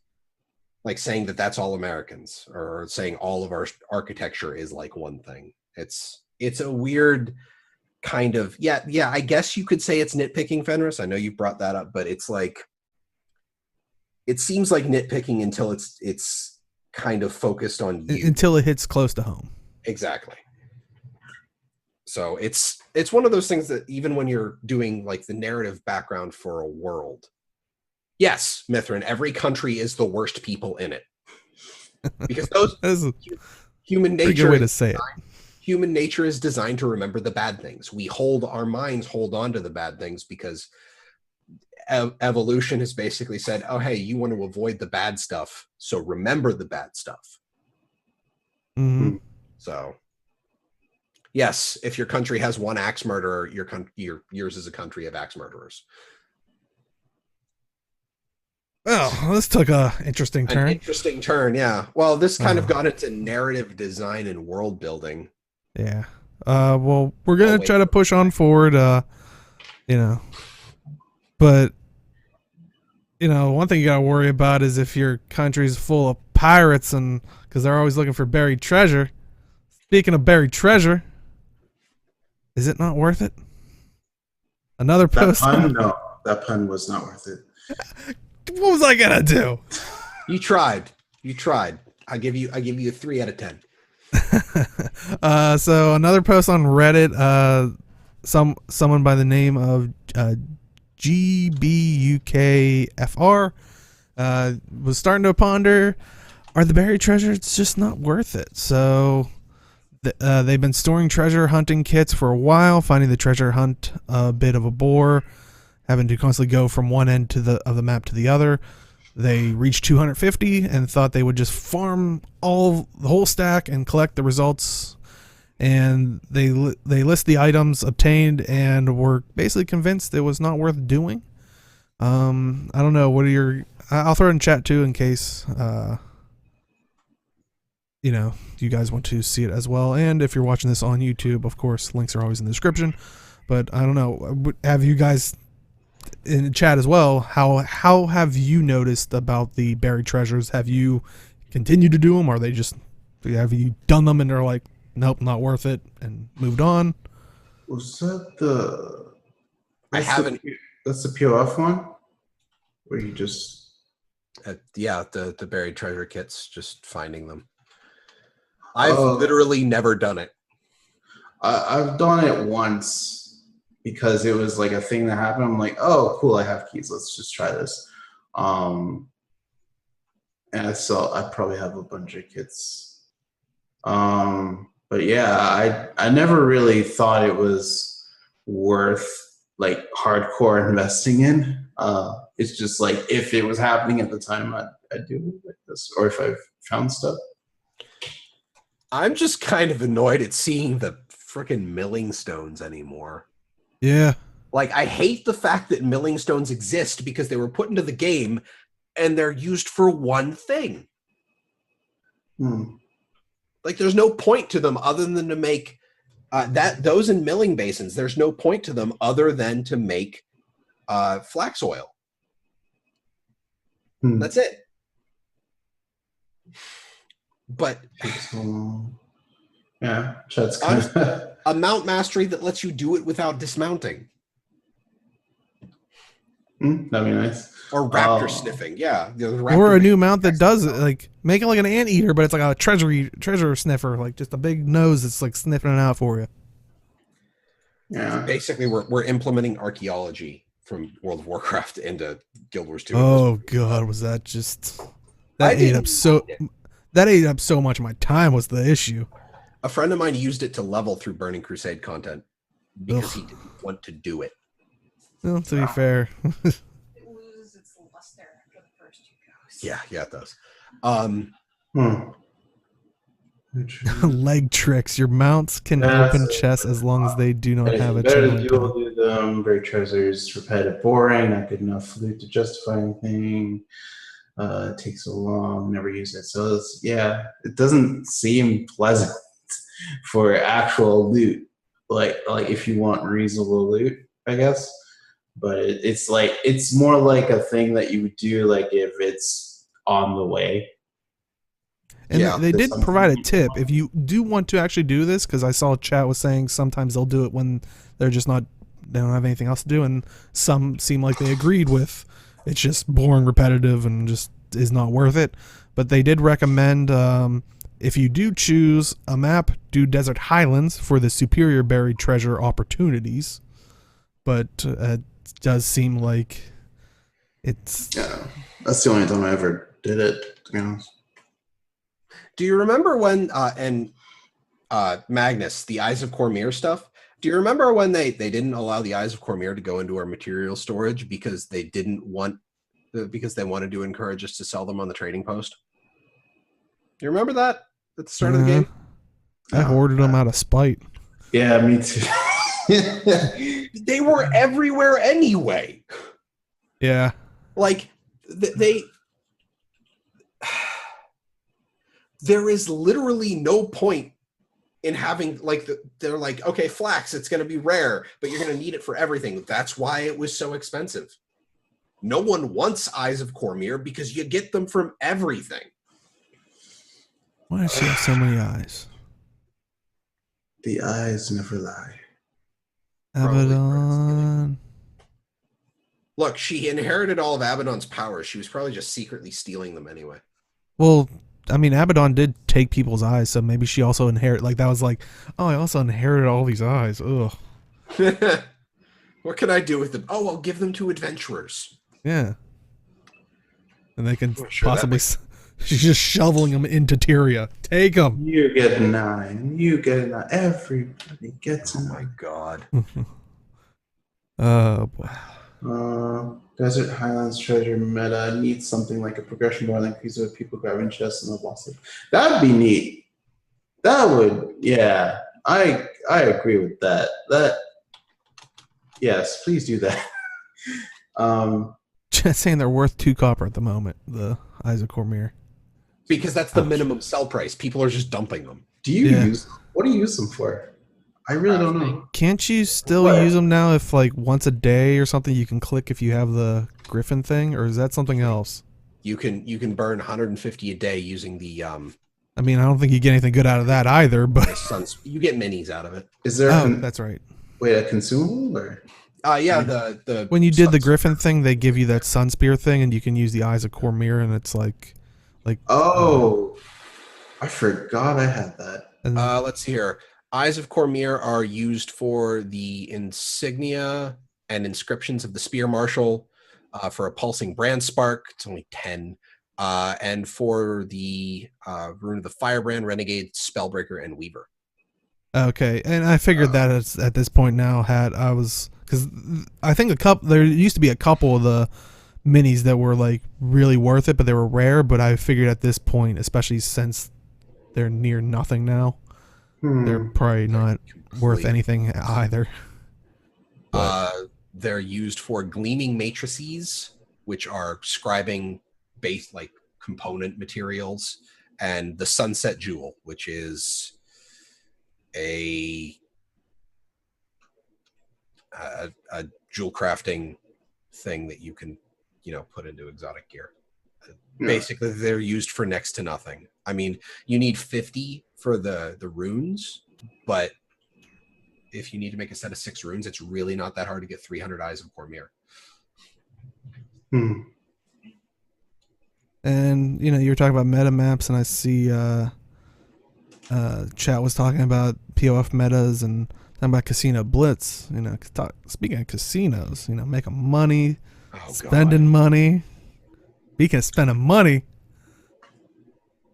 like saying that that's all Americans, or saying all of our architecture is like one thing. It's a weird kind of, yeah, I guess you could say it's nitpicking, Fenris. I know you brought that up, but it's like, it seems like nitpicking until it's kind of focused on you. Until it hits close to home. Exactly. So it's one of those things that even when you're doing like the narrative background for a world, yes, Mithrin, every country is the worst people in it. Because those human nature, good way to say it. human nature is designed to remember the bad things. Our minds hold on to the bad things because evolution has basically said, oh, hey, you want to avoid the bad stuff, so remember the bad stuff. Mhm. So, yes, if your country has one axe murderer, yours is a country of axe murderers. Well, this took a interesting An turn. interesting turn, yeah. Well, this kind of got into narrative design and world building. Yeah. Well, we're gonna wait. try to push on forward. You know, but you know, one thing you gotta worry about is if your country's full of pirates, and because they're always looking for buried treasure. Speaking of buried treasure, is it not worth it? Another That post. pun? No, that pun was not worth it. What was I gonna do? You tried. I give you a 3 out of 10. So another post on Reddit. Someone by the name of GBUKFR was starting to ponder: are the buried treasures just not worth it? So they've been storing treasure hunting kits for a while, finding the treasure hunt a bit of a bore, having to constantly go from one end of the map to the other. They reached 250 and thought they would just farm the whole stack and collect the results. And they list the items obtained and were basically convinced it was not worth doing. I don't know. What are your? I'll throw it in chat too in case you guys want to see it as well. And if you're watching this on YouTube, of course, links are always in the description. But I don't know. Have you guys in the chat as well? How have you noticed about the buried treasures? Have you continued to do them? Or have you done them and they're like, nope, not worth it, and moved on? Was that the? I haven't. That's the POF one, where you just. The buried treasure kits, just finding them. I've literally never done it. I've done it once because it was like a thing that happened. I'm like, oh, cool, I have keys. Let's just try this. And I probably have a bunch of kits. But yeah, I never really thought it was worth like hardcore investing in. It's just like if it was happening at the time, I'd do it like this, or if I've found stuff. I'm just kind of annoyed at seeing the freaking milling stones anymore. Yeah. Like, I hate the fact that milling stones exist because they were put into the game and they're used for one thing. Like, there's no point to them other than to make those in milling basins. There's no point to them other than to make flax oil. That's it. But yeah, that's kind of a mount mastery that lets you do it without dismounting. that'd be nice. Or raptor sniffing, yeah. Or a new mount that does it, like make it like an anteater, but it's like a treasure sniffer, like just a big nose that's like sniffing it out for you. Yeah. Basically, we're implementing archaeology from World of Warcraft into Guild Wars 2. Oh god, was that just that ate up so much of my time was the issue. A friend of mine used it to level through Burning Crusade content because he didn't want to do it. Well, to be fair. It loses its luster after the first 2 goes. Yeah, it does. Leg tricks. Your mounts can open chests as long as they do not have a chain. Do them. Buried treasures, repetitive, boring, not good enough loot to justify anything. It takes so long, never use it. So it doesn't seem pleasant for actual loot. Like if you want reasonable loot, I guess. But it's more like a thing that you would do like if it's on the way. And they did provide a tip if you do want to actually do this, because I saw chat was saying sometimes they'll do it when they don't have anything else to do, and some seem like they agreed with it's just boring, repetitive, and just is not worth it. But they did recommend if you do choose a map, do Desert Highlands for the superior buried treasure opportunities. But it does seem like it's that's the only time I ever did it, to be honest. Do you remember when, and Magnus, the Eyes of Cormier stuff. Do you remember when they didn't allow the Eyes of Cormier to go into our material storage because they wanted to encourage us to sell them on the trading post? You remember that at the start of the game? I hoarded them out of spite. Yeah, me too. They were everywhere anyway. Yeah. Like they there is literally no point in having they're like, okay, flax, it's going to be rare, but you're going to need it for everything. That's why it was so expensive. No one wants Eyes of Cormier because you get them from everything. Why does she have so many eyes? The eyes never lie. Abaddon. Look, she inherited all of Abaddon's powers. She was probably just secretly stealing them anyway. Well, I mean, Abaddon did take people's eyes, so maybe she also inherited. Like that was like, oh, I also inherited all these eyes. Ugh. What can I do with them? Oh, I'll give them to adventurers. Yeah. And they can Sure, possibly. She's just shoveling them into Tyria. Take them. You get 9. You get 9. Everybody gets Oh 9. my god. Oh boy. Desert Highlands Treasure meta needs something like a progression bar that increases people grabbing chests and the boss. That'd be neat. That would, yeah. I agree with that. Yes, please do that. Just saying they're worth 2 copper at the moment. The Eyes of Cormier. Because that's the minimum sell price. People are just dumping them. Do you use? What do you use them for? I really don't know. Can't you still use them now if like once a day or something you can click if you have the Griffin thing, or is that something else? You can burn 150 a day using the I mean, I don't think you get anything good out of that either, but you get minis out of it. Is there that's right. Wait, a consumable or? Yeah, the when you did the Griffin thing, they give you that Sun Spear thing, and you can use the Eyes of Cormier, and it's like oh, I forgot I had that. Let's see here. Eyes of Cormier are used for the insignia and inscriptions of the Spear Marshal, for a pulsing brand spark. It's only 10. And for the Rune of the Firebrand, Renegade, Spellbreaker, and Weaver. Okay, and I figured that at this point now because I think there used to be a couple of the minis that were like really worth it, but they were rare. But I figured at this point, especially since they're near nothing now, they're probably not worth anything either. They're used for gleaming matrices, which are scribing base like component materials, and the Sunset Jewel, which is a jewel crafting thing that you can put into exotic gear. Basically they're used for next to nothing. I mean, you need 50 for the runes, but if you need to make a set of 6 runes, it's really not that hard to get 300 Eyes of Cormier. And you were talking about meta maps, and I see chat was talking about POF metas and talking about Casino Blitz. Speaking of casinos, making money, spending money. Speaking of spending money,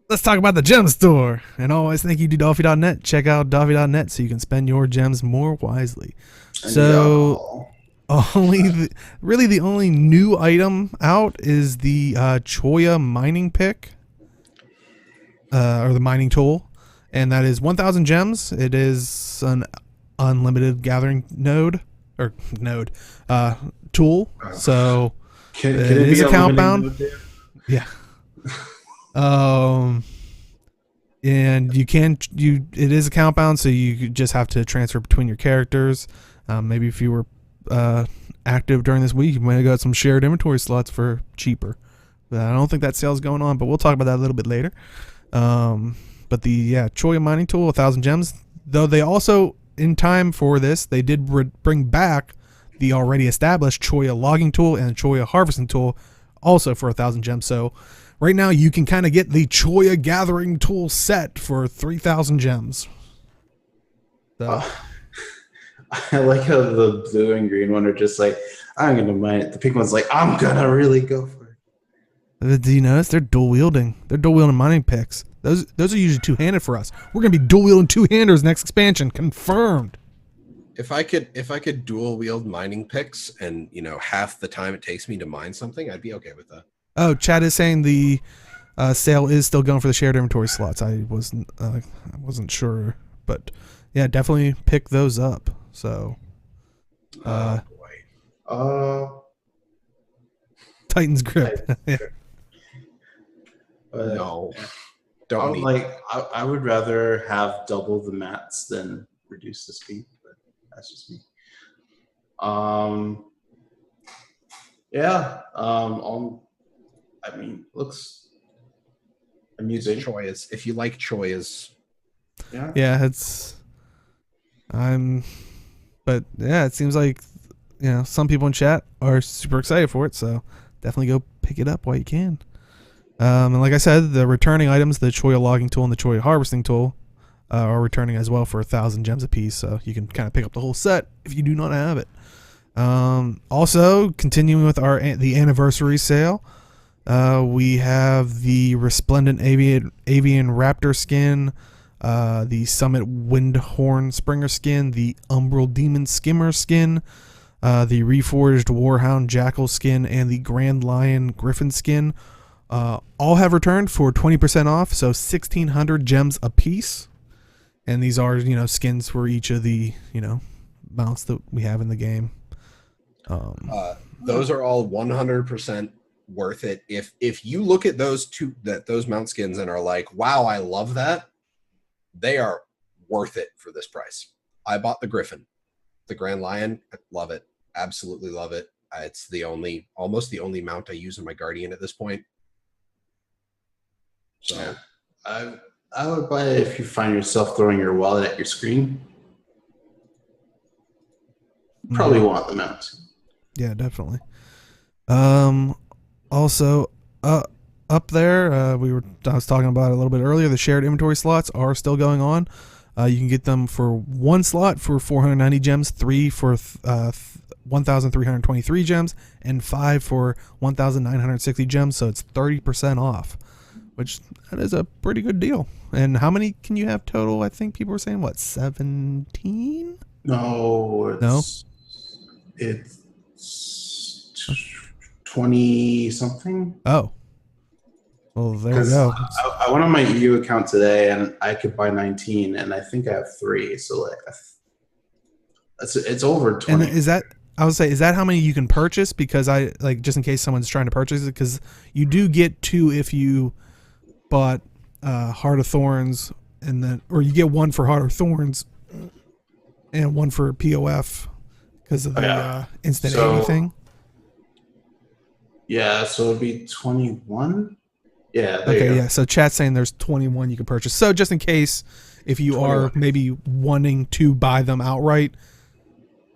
let's talk about the gem store. And always thank you to Doffy.net. Check out Doffy.net so you can spend your gems more wisely. So really the only new item out is the Choya mining pick, or the mining tool, and that is 1,000 gems. It is an unlimited gathering tool. So Can it is account bound. Yeah. And it is account bound, so you just have to transfer between your characters. Maybe if you were active during this week, you might have got some shared inventory slots for cheaper. But I don't think that sale's going on, but we'll talk about that a little bit later. But the Choya mining tool, 1,000 gems. Though they also, in time for this, they did bring back the already established Choya logging tool and Choya harvesting tool, also for 1,000 gems. So right now you can kind of get the Choya gathering tool set for 3,000 gems. So. I like how the blue and green one are just like, I'm going to mine it. The pink one's like, I'm going to really go for it. Do you notice they're dual wielding? They're dual wielding mining picks. Those are usually two-handed for us. We're gonna be dual wielding two-handers next expansion, confirmed. If I could dual wield mining picks and half the time it takes me to mine something, I'd be okay with that. Oh, Chad is saying the sale is still going for the shared inventory slots. I wasn't sure, but yeah, definitely pick those up. So, Boy. Titan's grip. Yeah. But No, I don't would need. I would rather have double the mats than reduce the speed, but that's just me. Yeah. I mean, looks amusing. Choi is, if you like Choi is. Yeah. Yeah, but yeah, it seems like some people in chat are super excited for it, so definitely go pick it up while you can. And like I said, the returning items, the Choya logging tool and the Choya harvesting tool, are returning as well for 1,000 gems apiece, so you can kind of pick up the whole set if you do not have it. Also, continuing with the anniversary sale, we have the Resplendent Avian Raptor skin, the Summit Windhorn Springer skin, the Umbral Demon Skimmer skin, the Reforged Warhound Jackal skin, and the Grand Lion Griffin skin. All have returned for 20% off, so 1,600 gems a piece. And these are, skins for each of the, mounts that we have in the game. Those are all 100% worth it. If you look at those mount skins and are like, wow, I love that, they are worth it for this price. I bought the Griffin, the Grand Lion, love it, absolutely love it. It's almost the only mount I use in my Guardian at this point. So yeah. I would buy it if you find yourself throwing your wallet at your screen. Probably want the mount. Yeah, definitely. Also, up there, I was talking about it a little bit earlier. The shared inventory slots are still going on. You can get them for 1 slot for 490 gems, 3 for 1,323 gems, and 5 for 1,960 gems. So it's 30% off, which that is a pretty good deal. And how many can you have total? I think people were saying 17. No, it's 20 something. Oh, well, there we go. I went on my EU account today and I could buy 19, and I think I have 3. So like, it's over 20. And is that how many you can purchase? Because just in case someone's trying to purchase it, because you do get 2 if you bought Heart of Thorns, or you get 1 for Heart of Thorns and 1 for POF because of the instant AD thing. Yeah, so it'd be 21. Yeah. Okay. Yeah. So chat's saying there's 21 you can purchase. So just in case, if you 21. are maybe wanting to buy them outright,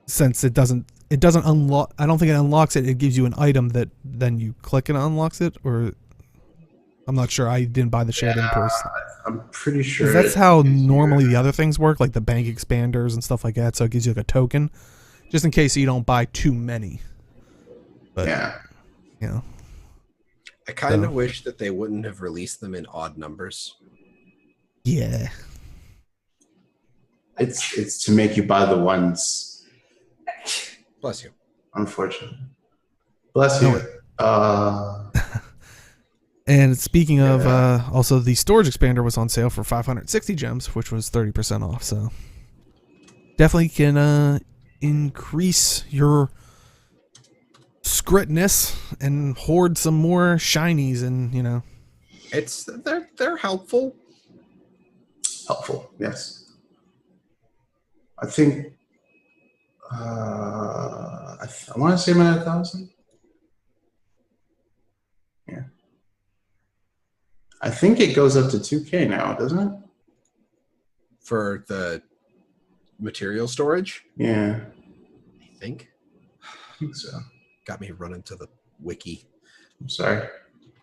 since it doesn't unlock. I don't think it unlocks it. It gives you an item that then you click and it unlocks it, or I'm not sure. I didn't buy the shared inventory. I'm pretty sure That's how normally the other things work, like the bank expanders and stuff like that. So it gives you like a token, just in case you don't buy too many. But I kind of wish that they wouldn't have released them in odd numbers. Yeah. It's to make you buy the ones. Bless you. Unfortunately. Bless you. And speaking of, also the storage expander was on sale for 560 gems, which was 30% off. So definitely can increase your Skrittness and hoard some more shinies, and they're helpful. Helpful, yes. I think I want to say I'm at 1,000. Yeah. I think it goes up to 2K now, doesn't it? For the material storage? Yeah. I think so. Got me running to the wiki. I'm sorry.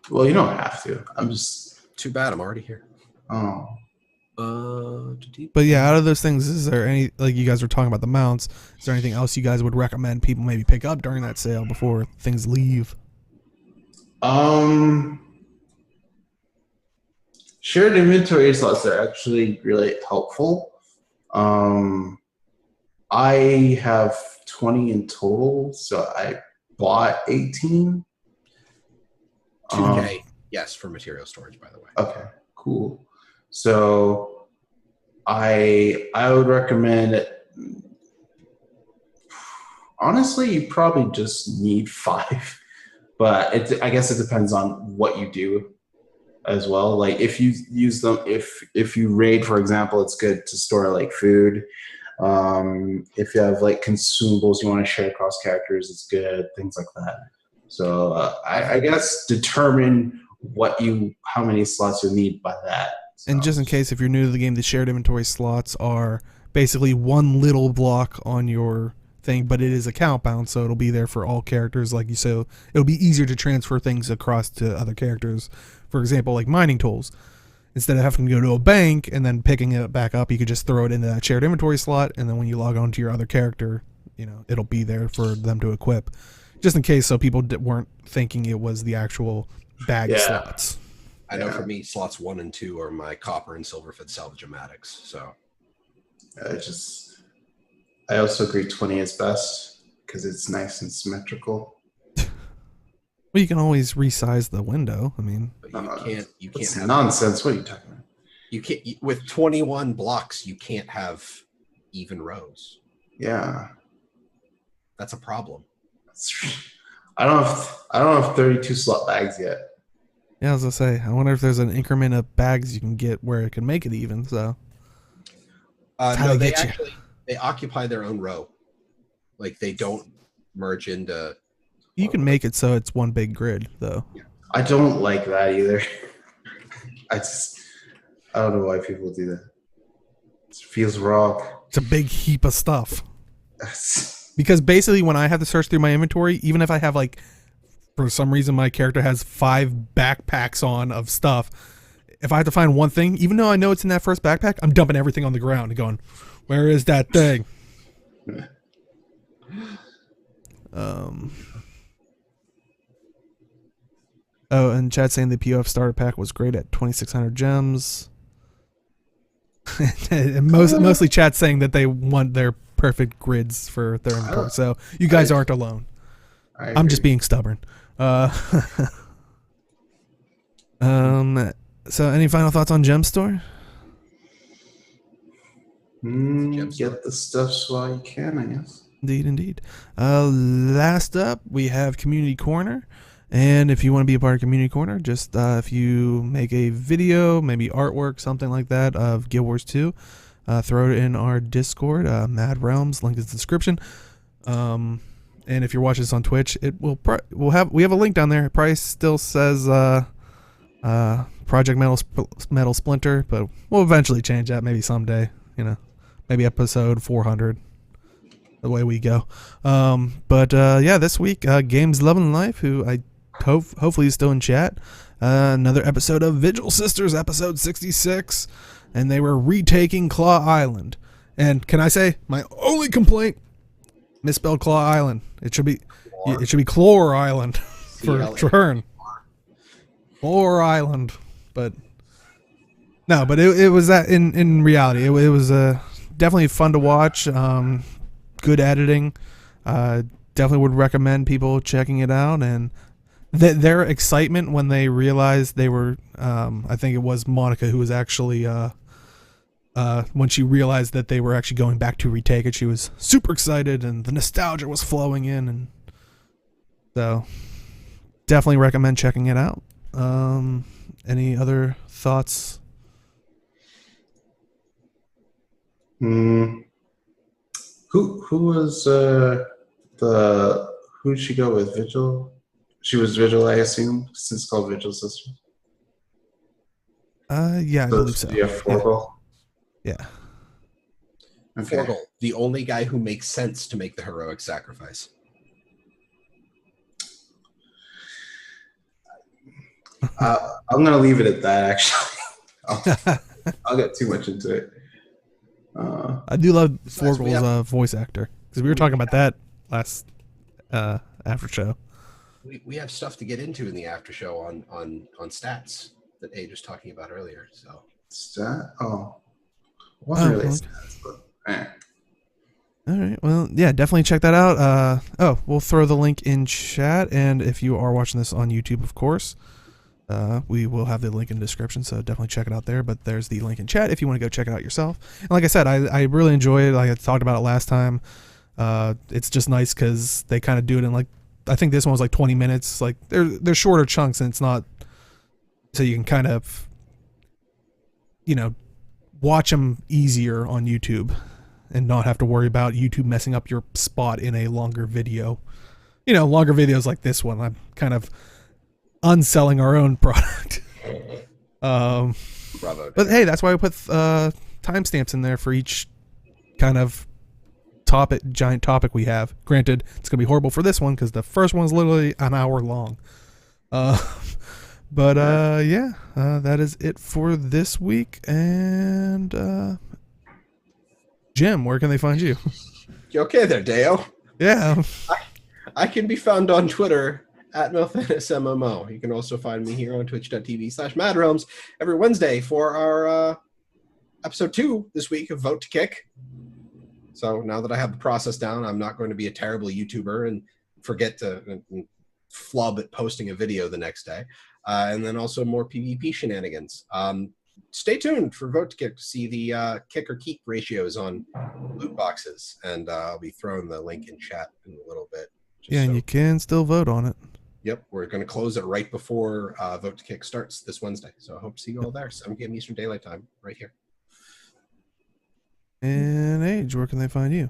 Well, you don't have to. I'm just... Too bad, I'm already here. Oh. But yeah, out of those things, is there any, like you guys were talking about the mounts, is there anything else you guys would recommend people maybe pick up during that sale before things leave? shared inventory slots are actually really helpful. I have 20 in total, so I bought 18. 2K, yes, for material storage, by the way. Okay, cool. So I would recommend, honestly, you probably just need 5, but I guess it depends on what you do as well. Like if you use them, if you raid, for example, it's good to store like food. If you have like consumables you want to share across characters, it's good, things like that. So I guess determine how many slots you need by that. So. And just in case, if you're new to the game, the shared inventory slots are basically one little block on your thing, but it is account bound, so it'll be there for all characters. Like you said, it'll be easier to transfer things across to other characters. For example, like mining tools. Instead of having to go to a bank and then picking it back up, you could just throw it into that shared inventory slot, and then when you log on to your other character, it'll be there for them to equip. Just in case, so people weren't thinking it was the actual bag slots. I know for me, slots 1 and 2 are my copper and silver for the salvagematics. So I also agree 20 is best because it's nice and symmetrical. Well, you can always resize the window. I mean, but you can't have nonsense. What are you talking about? You can't with 21 blocks. You can't have even rows. Yeah, that's a problem. I don't have 32 slot bags yet. Yeah, I was gonna say, I wonder if there's an increment of bags you can get where it can make it even. So, no, they occupy their own row. Like they don't merge into. You can make it so it's one big grid, though. I don't like that either. I don't know why people do that. It feels wrong. It's a big heap of stuff. Because basically, when I have to search through my inventory, even if I have for some reason my character has 5 backpacks on of stuff, if I have to find one thing, even though I know it's in that first backpack, I'm dumping everything on the ground and going, "Where is that thing?" Oh, and Chad saying the POF starter pack was great at 2,600 gems. And mostly Chad saying that they want their perfect grids for their inventory. So you guys aren't alone. I'm just being stubborn. So any final thoughts on Gem Store? Get the stuff while you can, I guess. Indeed. Last up, we have Community Corner. And if you want to be a part of Community Corner, just if you make a video, maybe artwork, something like that, of Guild Wars 2, throw it in our Discord, MAAD Realms, link in the description. And if you're watching this on Twitch, we have a link down there. It probably still says Project Metal Splinter, but we'll eventually change that maybe someday. Maybe episode 400. The way we go. But this week, Games Loving Life, who I hopefully is still in chat. Another episode of Vigil Sisters, episode 66, and they were retaking Claw Island. And can I say my only complaint? Misspelled Claw Island. It should be Clore Island for turn. Clore Island, but no. But it was that in reality. It was definitely fun to watch. Good editing. Definitely would recommend people checking it out, and their excitement when they realized they were I think it was Monica who was actually when she realized that they were actually going back to retake it, she was super excited and the nostalgia was flowing in, and so definitely recommend checking it out. Any other thoughts? Who was who'd she go with? Vigil? She was Vigil, I assume, since it's called Vigil Sisters. Yeah, I believe so. Yeah, Forgal. Yeah. Okay. Forgal, the only guy who makes sense to make the heroic sacrifice. I'm gonna leave it at that. Actually, I'll get too much into it. I do love Forgal's voice actor, because we were talking about that last after show. We have stuff to get into in the after show on stats. that Age was talking about earlier. So Stat? Oh, it wasn't really okay. stats, but All right. Well, yeah, definitely check that out. We'll throw the link in chat, and if you are watching this on YouTube, of course, we will have the link in the description, so definitely check it out there. But there's the link in chat if you want to go check it out yourself. And like I said, I really enjoy it. Like I talked about it last time. It's just nice because they kind of do it in, like, I think this one was like 20 minutes. Like they're shorter chunks, and it's not, so you can kind of, watch them easier on YouTube and not have to worry about YouTube messing up your spot in a longer video. Longer videos like this one, I'm kind of unselling our own product. bravo. But hey, that's why we put timestamps in there for each kind of giant topic we have. Granted, it's gonna be horrible for this one because the first one's literally an hour long. That is it for this week. And Jim, where can they find you? You okay there, Dale? Yeah. I can be found on Twitter at MilFantasMMO. You can also find me here on twitch.tv/MAADrealms every Wednesday for our episode 2 this week of Vote to Kick. So now that I have the process down, I'm not going to be a terrible YouTuber and forget to flub at posting a video the next day. And then also more PvP shenanigans. Stay tuned for Vote to Kick to see the kick or keep ratios on loot boxes. And I'll be throwing the link in chat in a little bit. And you can still vote on it. Yep, we're going to close it right before Vote to Kick starts this Wednesday. So I hope to see you all there. 7 p.m. Eastern Daylight Time, right here. And Age, where can they find you?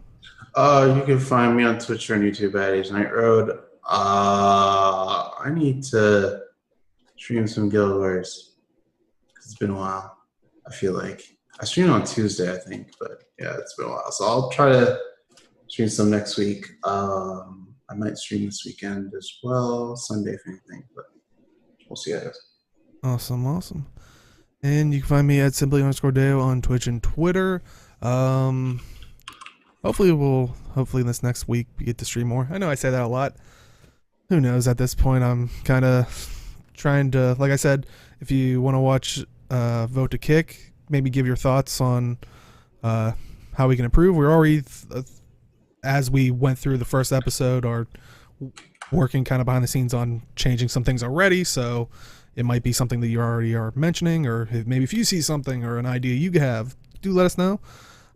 you can find me on Twitch and YouTube at Age Night Road. I need to stream some Guild Wars. It's been a while. I feel like I streamed on Tuesday, I think, but yeah, it's been a while. So I'll try to stream some next week. I might stream this weekend as well, Sunday if anything, but we'll see how it goes. Awesome. And you can find me at simply_Deo on Twitch and Twitter. Hopefully this next week we get to stream more. I know I say that a lot. Who knows? At this point, I'm kind of trying to, like I said, if you want to watch Vote to Kick, maybe give your thoughts on how we can improve. We're already, as we went through the first episode, are working kind of behind the scenes on changing some things already. So it might be something that you already are mentioning, or maybe if you see something or an idea you have, do let us know.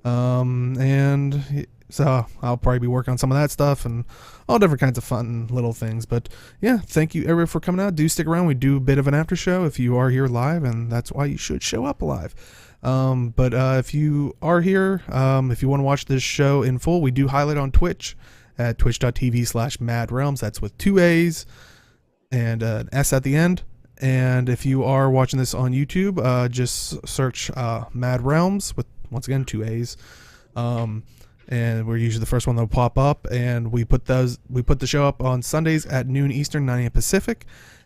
And so I'll probably be working on some of that stuff and all different kinds of fun little things. But yeah, thank you everyone for coming out. Do stick around. We do a bit of an after show if you are here live, and that's why you should show up live. But if you are here, if you want to watch this show in full, we do highlight on Twitch at twitch.tv/MAADrealms. That's with 2 A's and an S at the end. And if you are watching this on YouTube, just search MAAD Realms with, once again, 2 A's. And we're usually the first one that'll pop up. And we put the show up on Sundays at noon Eastern, 9 a.m. Pacific.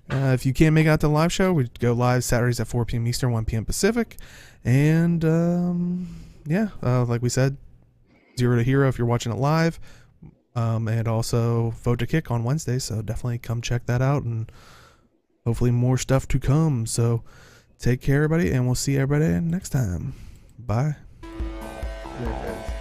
If you can't make it out to the live show, we go live Saturdays at 4 p.m. Eastern, 1 p.m. Pacific. And like we said, 0 to Hero if you're watching it live. And also Vote to Kick on Wednesday. So definitely come check that out, and hopefully more stuff to come. So take care, everybody, and we'll see everybody next time. Bye. Okay.